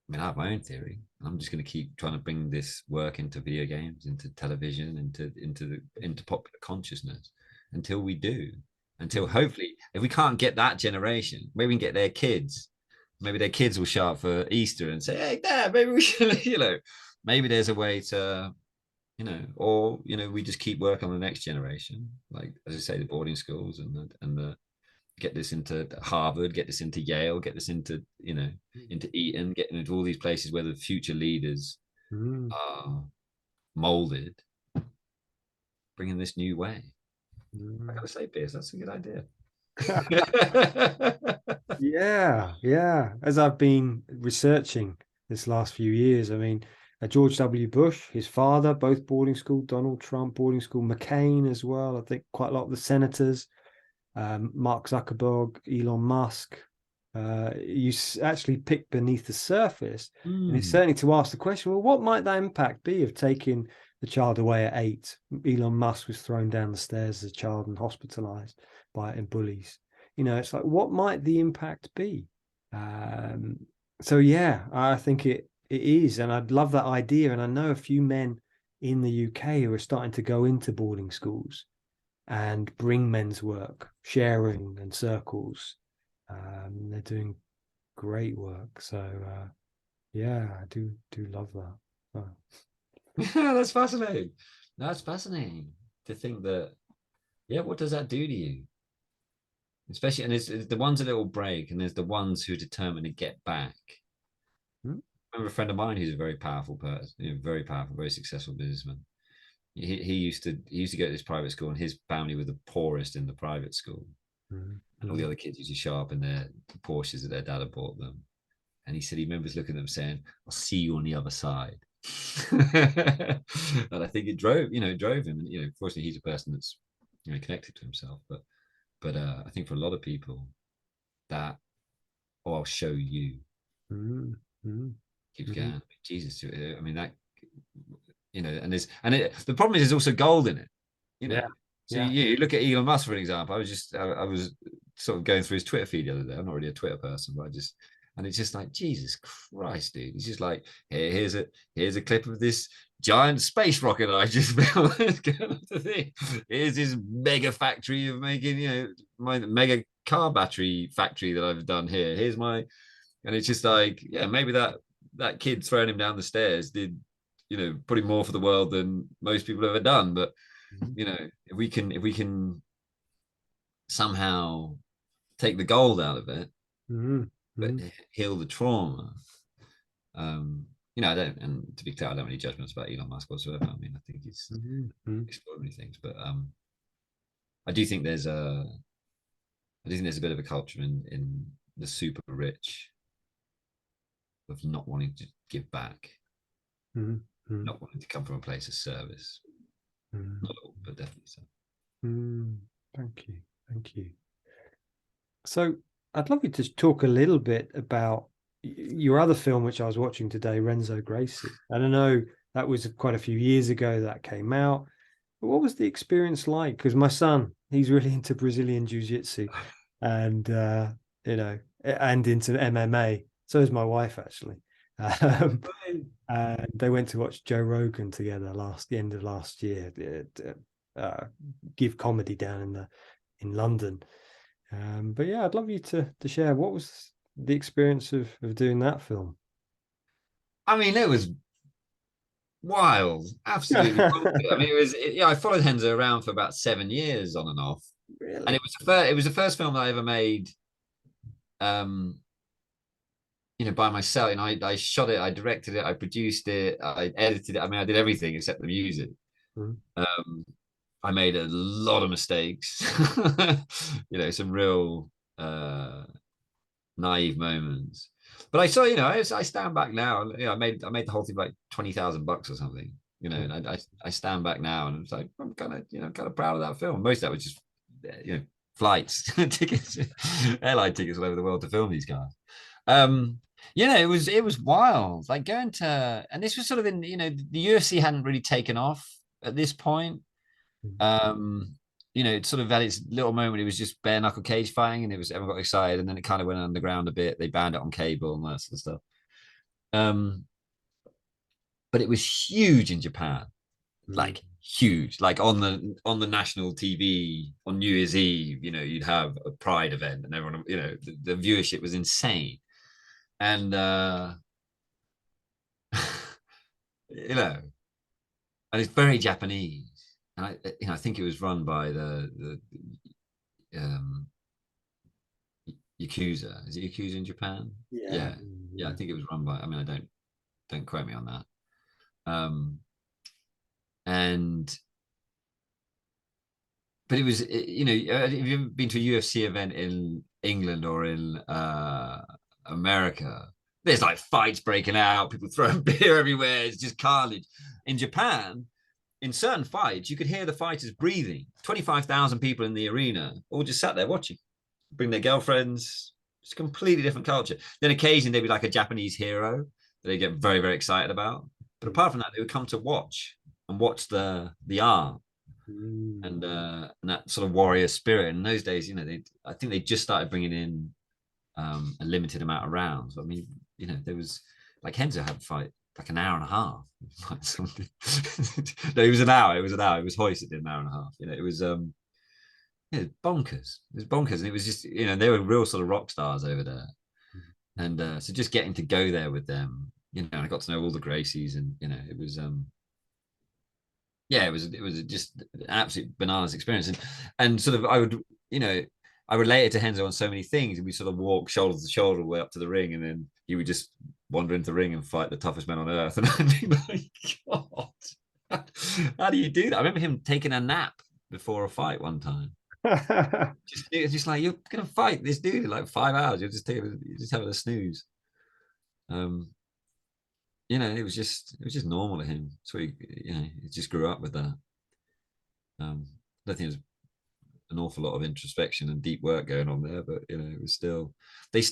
I mean, I have my own theory. I'm just going to keep trying to bring this work into video games, into television, into popular consciousness until we do. Until hopefully, if we can't get that generation, maybe we can get their kids. Maybe their kids will show up for Easter and say, "Hey, Dad, maybe we should," you know, maybe there's a way to, you know, or you know, we just keep working on the next generation, like as I say, the boarding schools and the get this into Harvard, get this into Yale, get this into, you know, into Eton, getting into all these places where the future leaders are molded, bringing this new way. I gotta say, Piers, that's a good idea. Yeah. As I've been researching this last few years, I mean, George W. Bush, his father, both boarding school, Donald Trump, boarding school, McCain as well. I think quite a lot of the senators, Mark Zuckerberg, Elon Musk. You actually pick beneath the surface, and it's certainly to ask the question: well, what might that impact be of taking the child away at 8? Elon Musk was thrown down the stairs as a child and hospitalized by bullies. You know, it's like, what might the impact be? So yeah, I think it is, and I'd love that idea. And I know a few men in the UK who are starting to go into boarding schools and bring men's work, sharing and circles. They're doing great work. So yeah, I do love that. Oh. That's fascinating. That's fascinating to think that. Yeah, what does that do to you? Especially, and it's the ones that it will break, and there's the ones who are determined to get back. I remember a friend of mine who's a very powerful person, you know, very powerful, very successful businessman. He used to go to this private school, and his family were the poorest in the private school. And all the other kids used to show up in their Porsches that their dad had bought them. And he said he remembers looking at them saying, "I'll see you on the other side." And I think it drove him. And you know, fortunately, he's a person that's, you know, connected to himself. But I think for a lot of people, that, "Oh, I'll show you," keeps going. Jesus, I mean that, you know, the problem is there's also gold in it, you know. So you look at Elon Musk for an example. I was sort of going through his Twitter feed the other day. I'm not really a Twitter person, but and it's just like, Jesus Christ, dude. It's just like, here's a clip of this giant space rocket I just built. Here's this mega factory of making, you know, my mega car battery factory that I've done here. Here's my, and it's just like, yeah, maybe that kid throwing him down the stairs did, you know, put him more for the world than most people have ever done. But you know, if we can somehow take the gold out of it, but heal the trauma. You know, I don't, and to be clear, I don't have any judgments about Elon Musk whatsoever. I mean, I think he's explored many things, but I do think there's a bit of a culture in the super rich of not wanting to give back, not wanting to come from a place of service. Not all, but definitely so. Thank you. So I'd love you to talk a little bit about your other film, which I was watching today, Renzo Gracie. And I know that was quite a few years ago that came out. But what was the experience like? Because my son, he's really into Brazilian Jiu-Jitsu and, you know, and into MMA. So is my wife, actually. And they went to watch Joe Rogan together the end of last year, give comedy down in London. But yeah, I'd love you to share what was the experience of doing that film. I mean, it was wild, absolutely. I mean, I followed Renzo around for about 7 years on and off, really? and it was the first film that I ever made. You know, by myself, and I shot it, I directed it, I produced it, I edited it. I mean, I did everything except the music. I made a lot of mistakes, you know, some real naive moments. But I saw, you know, I stand back now. You know, I made the whole thing like $20,000 or something. You know, and I stand back now, and it's like, I'm kind of proud of that film. Most of that was just, you know, flights, tickets, airline tickets all over the world to film these guys. it was wild. Like going to, and this was sort of in, the UFC hadn't really taken off at this point. Um, it sort of had its little moment. It was just bare knuckle cage fighting, and everyone got excited, and then it kind of went underground a bit. They banned it on cable and that sort of stuff. But it was huge in Japan, like huge, like on the national TV on New Year's Eve. You'd have a Pride event, and everyone, the viewership was insane, and you know, and it's very Japanese. And I think it was run by the Yakuza. Is it Yakuza in Japan? Yeah. Yeah. I think it was run by. I mean, I don't quote me on that. And but it was, have you ever been to a UFC event in England or in America? There's like fights breaking out, people throwing beer everywhere. It's just carnage. In Japan, in certain fights, you could hear the fighters breathing. 25,000 people in the arena, all just sat there watching, bring their girlfriends. It's a completely different culture. Then occasionally there'd be like a Japanese hero that they get very, very excited about. But apart from that, they would come to watch the art and that sort of warrior spirit. In those days, I think they just started bringing in a limited amount of rounds. I mean, there was like Henzo had to fight like an hour and a half. No, it was an hour. It was an hour. It was hoisted in an hour and a half. It was bonkers. It was bonkers, and it was just they were real sort of rock stars over there, and so just getting to go there with them, I got to know all the Gracies, and it was it was just an absolute bananas experience, and sort of I related to Henzo on so many things, and we sort of walk shoulder to shoulder way up to the ring, and then he would just wander into the ring and fight the toughest men on earth, and I'd be like, God, how do you do that? I remember him taking a nap before a fight one time. just like, you're gonna fight this dude in like 5 hours. You're just having a snooze. It was just normal to him. So he just grew up with that. I don't think there's an awful lot of introspection and deep work going on there, but it was still, as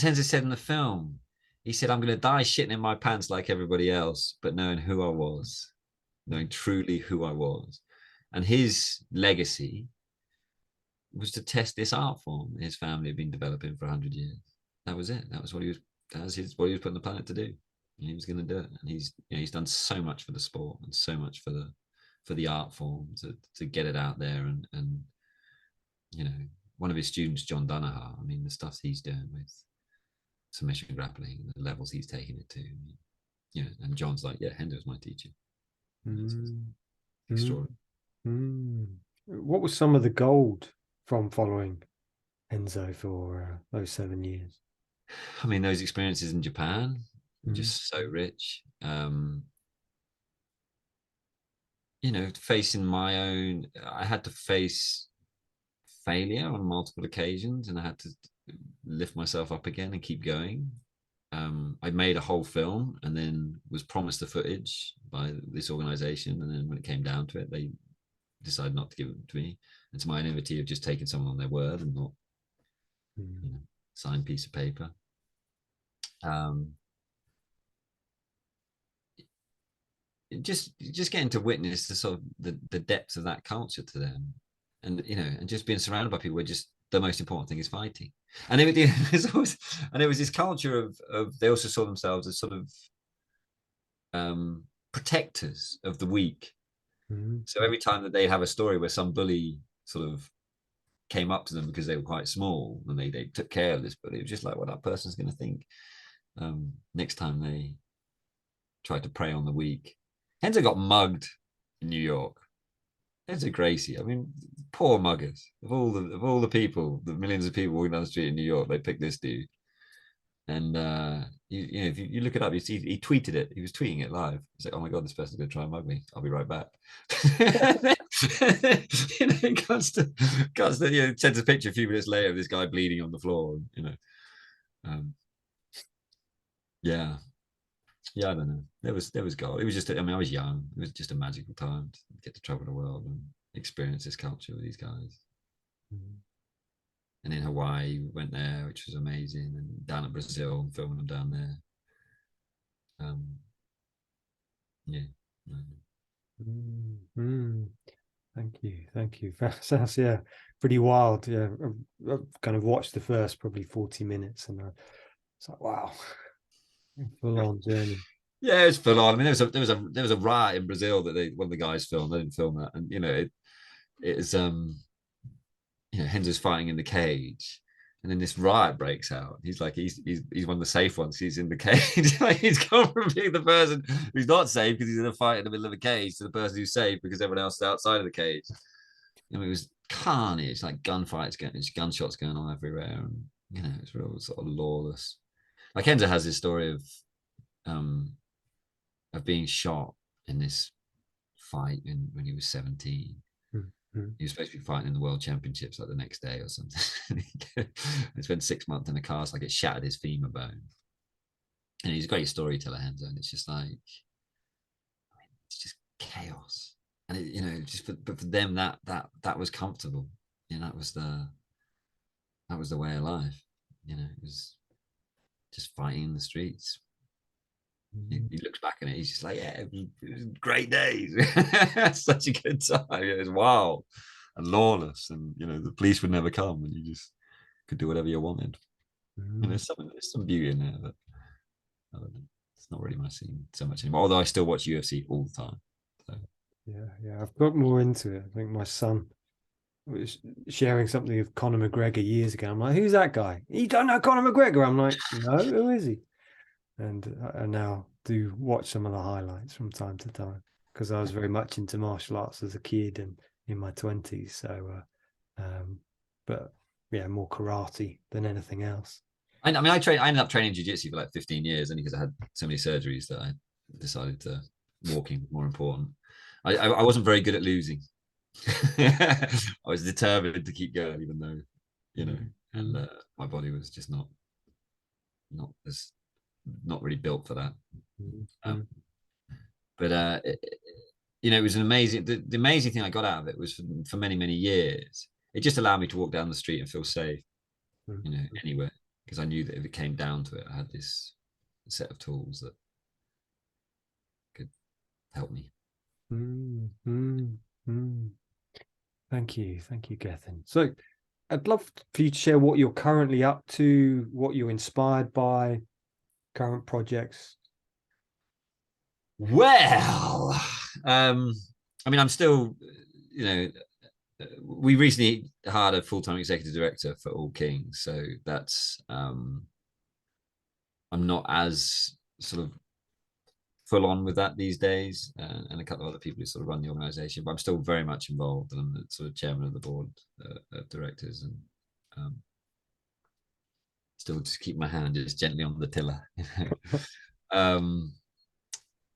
Henzo said in the film, he said, I'm gonna die shitting in my pants like everybody else, but knowing who I was, knowing truly who I was. And his legacy was to test this art form his family had been developing for 100 years. That was it. That was what he was what he was put on the planet to do. And he was going to do it. And he's done so much for the sport and so much for the art form to get it out there. And one of his students, John Danaher, I mean, the stuff he's doing with submission grappling, the levels he's taking it to, and John's like, yeah, Hendo's my teacher. Extraordinary. What was some of the gold from following Henzo for those 7 years? I mean, those experiences in Japan were just so rich. Facing my own, I had to face failure on multiple occasions, and I had to lift myself up again and keep going. I made a whole film and then was promised the footage by this organization, and then when it came down to it, they decided not to give it to me. It's my naivety of just taking someone on their word and not signed piece of paper. Just getting to witness the sort of the depth of that culture to them, and and just being surrounded by people where just the most important thing is fighting. And it was this culture of they also saw themselves as sort of protectors of the weak. So every time that they have a story where some bully sort of came up to them because they were quite small and they took care of this bully, it was just like, what that person's going to think next time they try to prey on the weak. Henzo got mugged in New York. Renzo Gracie, I mean, poor muggers. Of all the people, the millions of people walking down the street in New York, they picked this dude. And if you look it up, you see he tweeted it. He was tweeting it live. He's like, "Oh my god, this person's going to try and mug me. I'll be right back." He cuts to sends a picture a few minutes later of this guy bleeding on the floor. Yeah. Yeah, I don't know. There was gold. It was just, I mean, I was young. It was just a magical time to get to travel the world and experience this culture with these guys. And in Hawaii, went there, which was amazing, and down at Brazil, filming them down there. Yeah. Mm. Thank you. Sounds, yeah, pretty wild. Yeah, I've kind of watched the first probably 40 minutes, and it's like, wow, full on journey. Yeah, it's full on. I mean, there was a riot in Brazil that one of the guys filmed. They didn't film that, and it is Henzo's fighting in the cage, and then this riot breaks out. He's like he's one of the safe ones. He's in the cage. Like, he's gone from being the person who's not safe because he's in a fight in the middle of a cage to the person who's safe because everyone else is outside of the cage. It was carnage, like gunfights going, gunshots going on everywhere, and it's real sort of lawless. Like, Enzo has this story of being shot in this fight when he was 17. Mm-hmm. He was supposed to be fighting in the world championships like the next day or something. He spent 6 months in a cast, like it shattered his femur bone. And he's a great storyteller, Enzo, and it's just like, it's just chaos. And but for them that was comfortable. That was the way of life. It was just fighting in the streets. He looks back on it, he's just like, yeah, it was great days. Such a good time. It was wild and lawless, and the police would never come, and you just could do whatever you wanted. There's some beauty in there, but it's not really my scene so much anymore. Although I still watch UFC all the time. So. Yeah, I've got more into it. I think my son was sharing something of Conor McGregor years ago. I'm like, who's that guy? You don't know Conor McGregor? I'm like, no, who is he? And I now do watch some of the highlights from time to time because I was very much into martial arts as a kid and in my 20s. So, but yeah, more karate than anything else. I mean, I ended up training jiu-jitsu for like 15 years, only because I had so many surgeries that I decided walking more important. I wasn't very good at losing. I was determined to keep going, even though, and my body was just not really built for that. But it was an amazing. The amazing thing I got out of it was for many, many years, it just allowed me to walk down the street and feel safe, anywhere, because I knew that if it came down to it, I had this set of tools that could help me. Thank you, Gethin. So, I'd love for you to share what you're currently up to, what you're inspired by, current projects. Well, I mean, I'm still, we recently hired a full-time executive director for All Kings, so that's I'm not as sort of full on with that these days, and a couple of other people who sort of run the organization, but I'm still very much involved, and I'm the sort of chairman of the board of directors, and still just keep my hand just gently on the tiller. I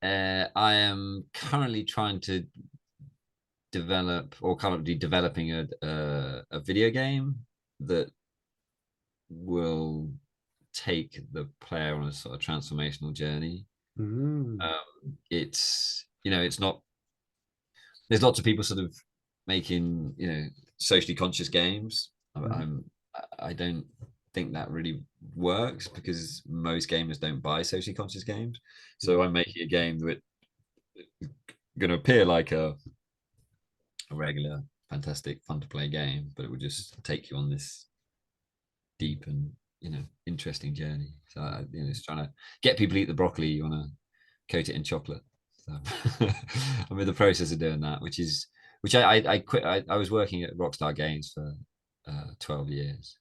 am currently trying to currently developing a video game that will take the player on a sort of transformational journey. It's not, there's lots of people sort of making socially conscious games. I don't think that really works because most gamers don't buy socially conscious games. So I'm making a game that is going to appear like a regular, fantastic, fun to play game, but it would just take you on this deep and interesting journey. So it's trying to get people to eat the broccoli. You want to coat it in chocolate. So I'm in the process of doing that, which I quit. I was working at Rockstar Games for 12 years,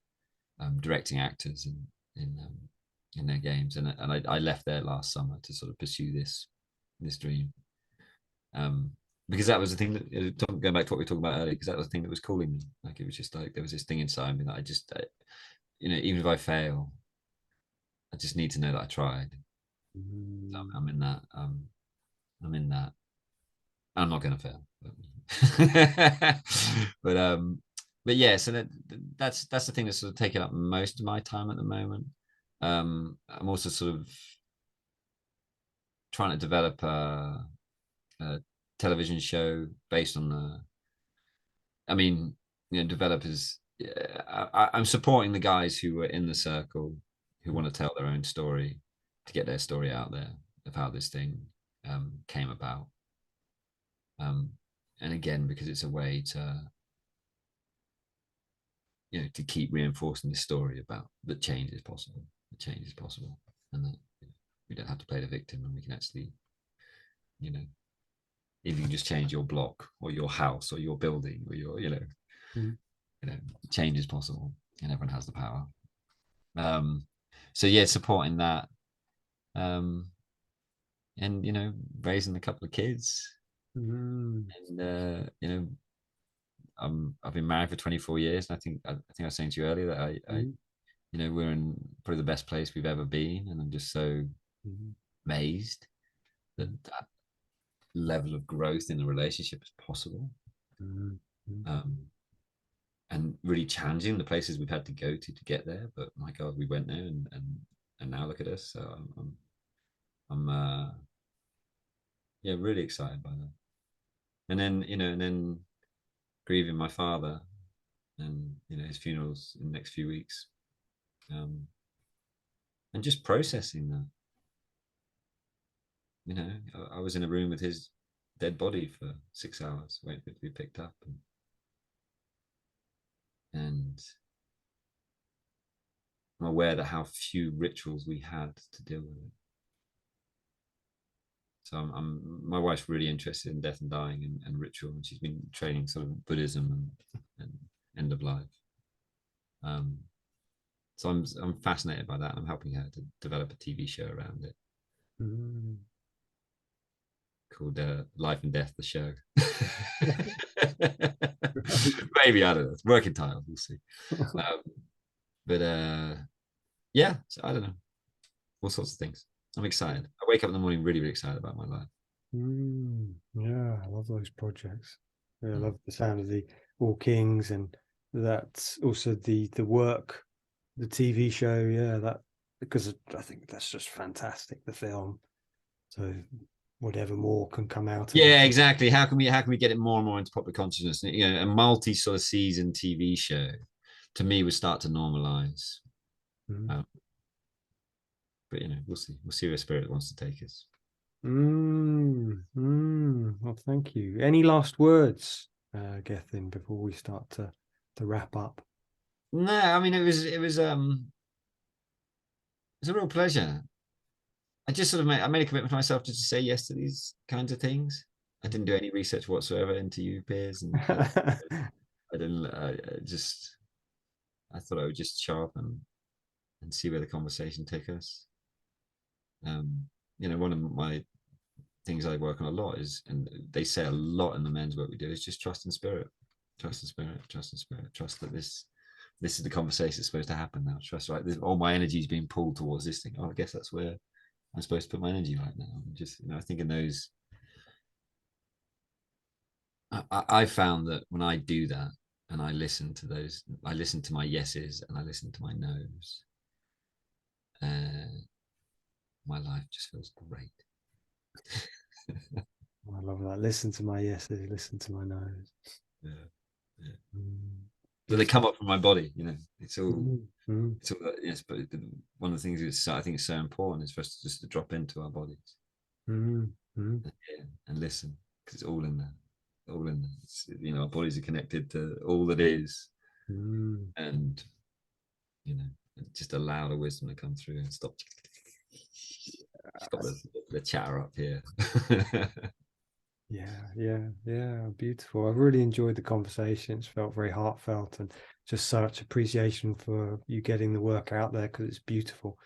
directing actors in their games, and I left there last summer to sort of pursue this dream. Because that was the thing that, going back to what we were talking about earlier, because that was the thing that was calling me. Like, it was just like there was this thing inside me that even if I fail, I just need to know that I tried. So I'm in that. I'm in that. I'm not going to fail, but yeah. So that's the thing that's sort of taking up most of my time at the moment. I'm also sort of trying to develop a television show based on developers yeah, I'm supporting the guys who were in the circle who want to tell their own story, to get their story out there of how this thing came about. And again, because it's a way to, to keep reinforcing the story about that change is possible. The change is possible, and that we don't have to play the victim, and we can actually, if you just change your block or your house or your building or your, Mm. change is possible, and everyone has the power. So yeah, supporting that, and raising a couple of kids, Mm. and I've been married for 24 years, and I think I was saying to you earlier that I we're in probably the best place we've ever been, and I'm just so amazed that that level of growth in the relationship is possible. And really challenging the places we've had to go to get there, but my God, we went there, and now look at us. So I'm yeah, really excited by that. And then grieving my father, and his funeral's in the next few weeks, and just processing that. I was in a room with his dead body for 6 hours waiting for it to be picked up, and I'm aware that how few rituals we had to deal with it. So my wife's really interested in death and dying, and ritual, and she's been training sort of Buddhism and end of life. So I'm fascinated by that, and I'm helping her to develop a TV show around it called Life and Death, the show. Maybe, I don't know. It's working title. We'll see. But yeah, so I don't know. All sorts of things. I'm excited. I wake up in the morning really, really excited about my life. Yeah, I love those projects. Yeah, I love the sound of the All Kings, and that's also the work, the TV show. Yeah, that, because I think that's just fantastic, the film. So whatever more can come out of Yeah, it. exactly. How can we get it more and more into popular consciousness? A multi sort of season TV show, to me, would start to normalize. But we'll see. We'll see where spirit wants to take us. Well, thank you. Any last words, Gethin, before we start to wrap up? No, I mean, it was a real pleasure. I just sort of made a commitment to myself just to say yes to these kinds of things. I didn't do any research whatsoever into you, Piers, and I didn't. I thought I would just show up and see where the conversation takes us. One of my things I work on a lot is, and they say a lot in the men's work we do, is just trust in spirit, trust in spirit, trust in spirit, trust that this is the conversation that's supposed to happen now. Trust, right? All my energy is being pulled towards this thing. Oh, I guess that's where I'm supposed to put my energy right now. Just, I think in those, I found that when I do that, and I listen to those, I listen to my yeses and I listen to my nos, my life just feels great. I love that. Listen to my yeses, listen to my no's. Yeah. So they come up from my body, it's all, yes, but one of the things is, I think it's so important, is for us just to drop into our bodies and listen, because it's all in there. All in there. Our bodies are connected to all that is, and just allow the wisdom to come through and stop the chatter up here. Yeah, beautiful. I've really enjoyed the conversation. It's felt very heartfelt, and just such appreciation for you getting the work out there, because it's beautiful.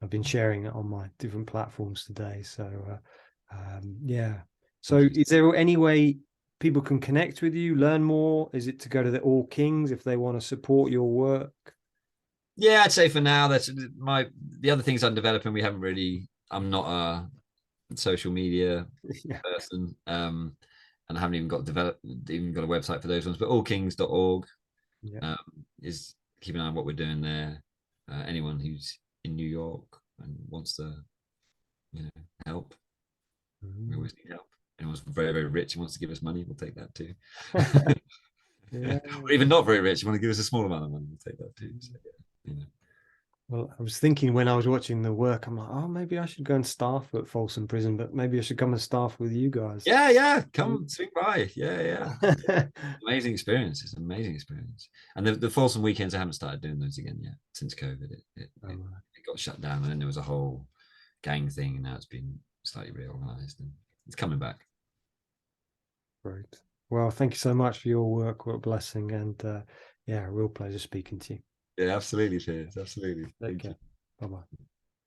I've been sharing it on my different platforms today. So yeah. So is there any way people can connect with you, learn more? Is it to go to the All Kings if they want to support your work? Yeah, I'd say for now, that's the other things I'm developing. I'm not a social media person, and I haven't even got a website for those ones. But allkings.org is keep an eye on what we're doing there. Anyone who's in New York and wants to, help, we always need help. Anyone's very, very rich and wants to give us money, we'll take that too. Yeah. Or even not very rich, you want to give us a small amount of money, we'll take that too. So, yeah, you know. Well, I was thinking when I was watching the work, I'm like, oh, maybe I should go and staff at Folsom Prison, but maybe I should come and staff with you guys. Yeah, come swing by. Yeah. Amazing experience. It's an amazing experience. And the Folsom weekends, I haven't started doing those again yet since COVID. It got shut down, and then there was a whole gang thing, and now it's been slightly reorganized, and it's coming back. Great. Well, thank you so much for your work. What a blessing. And yeah, a real pleasure speaking to you. Yeah, absolutely, Piers. Absolutely. Take care. Bye-bye.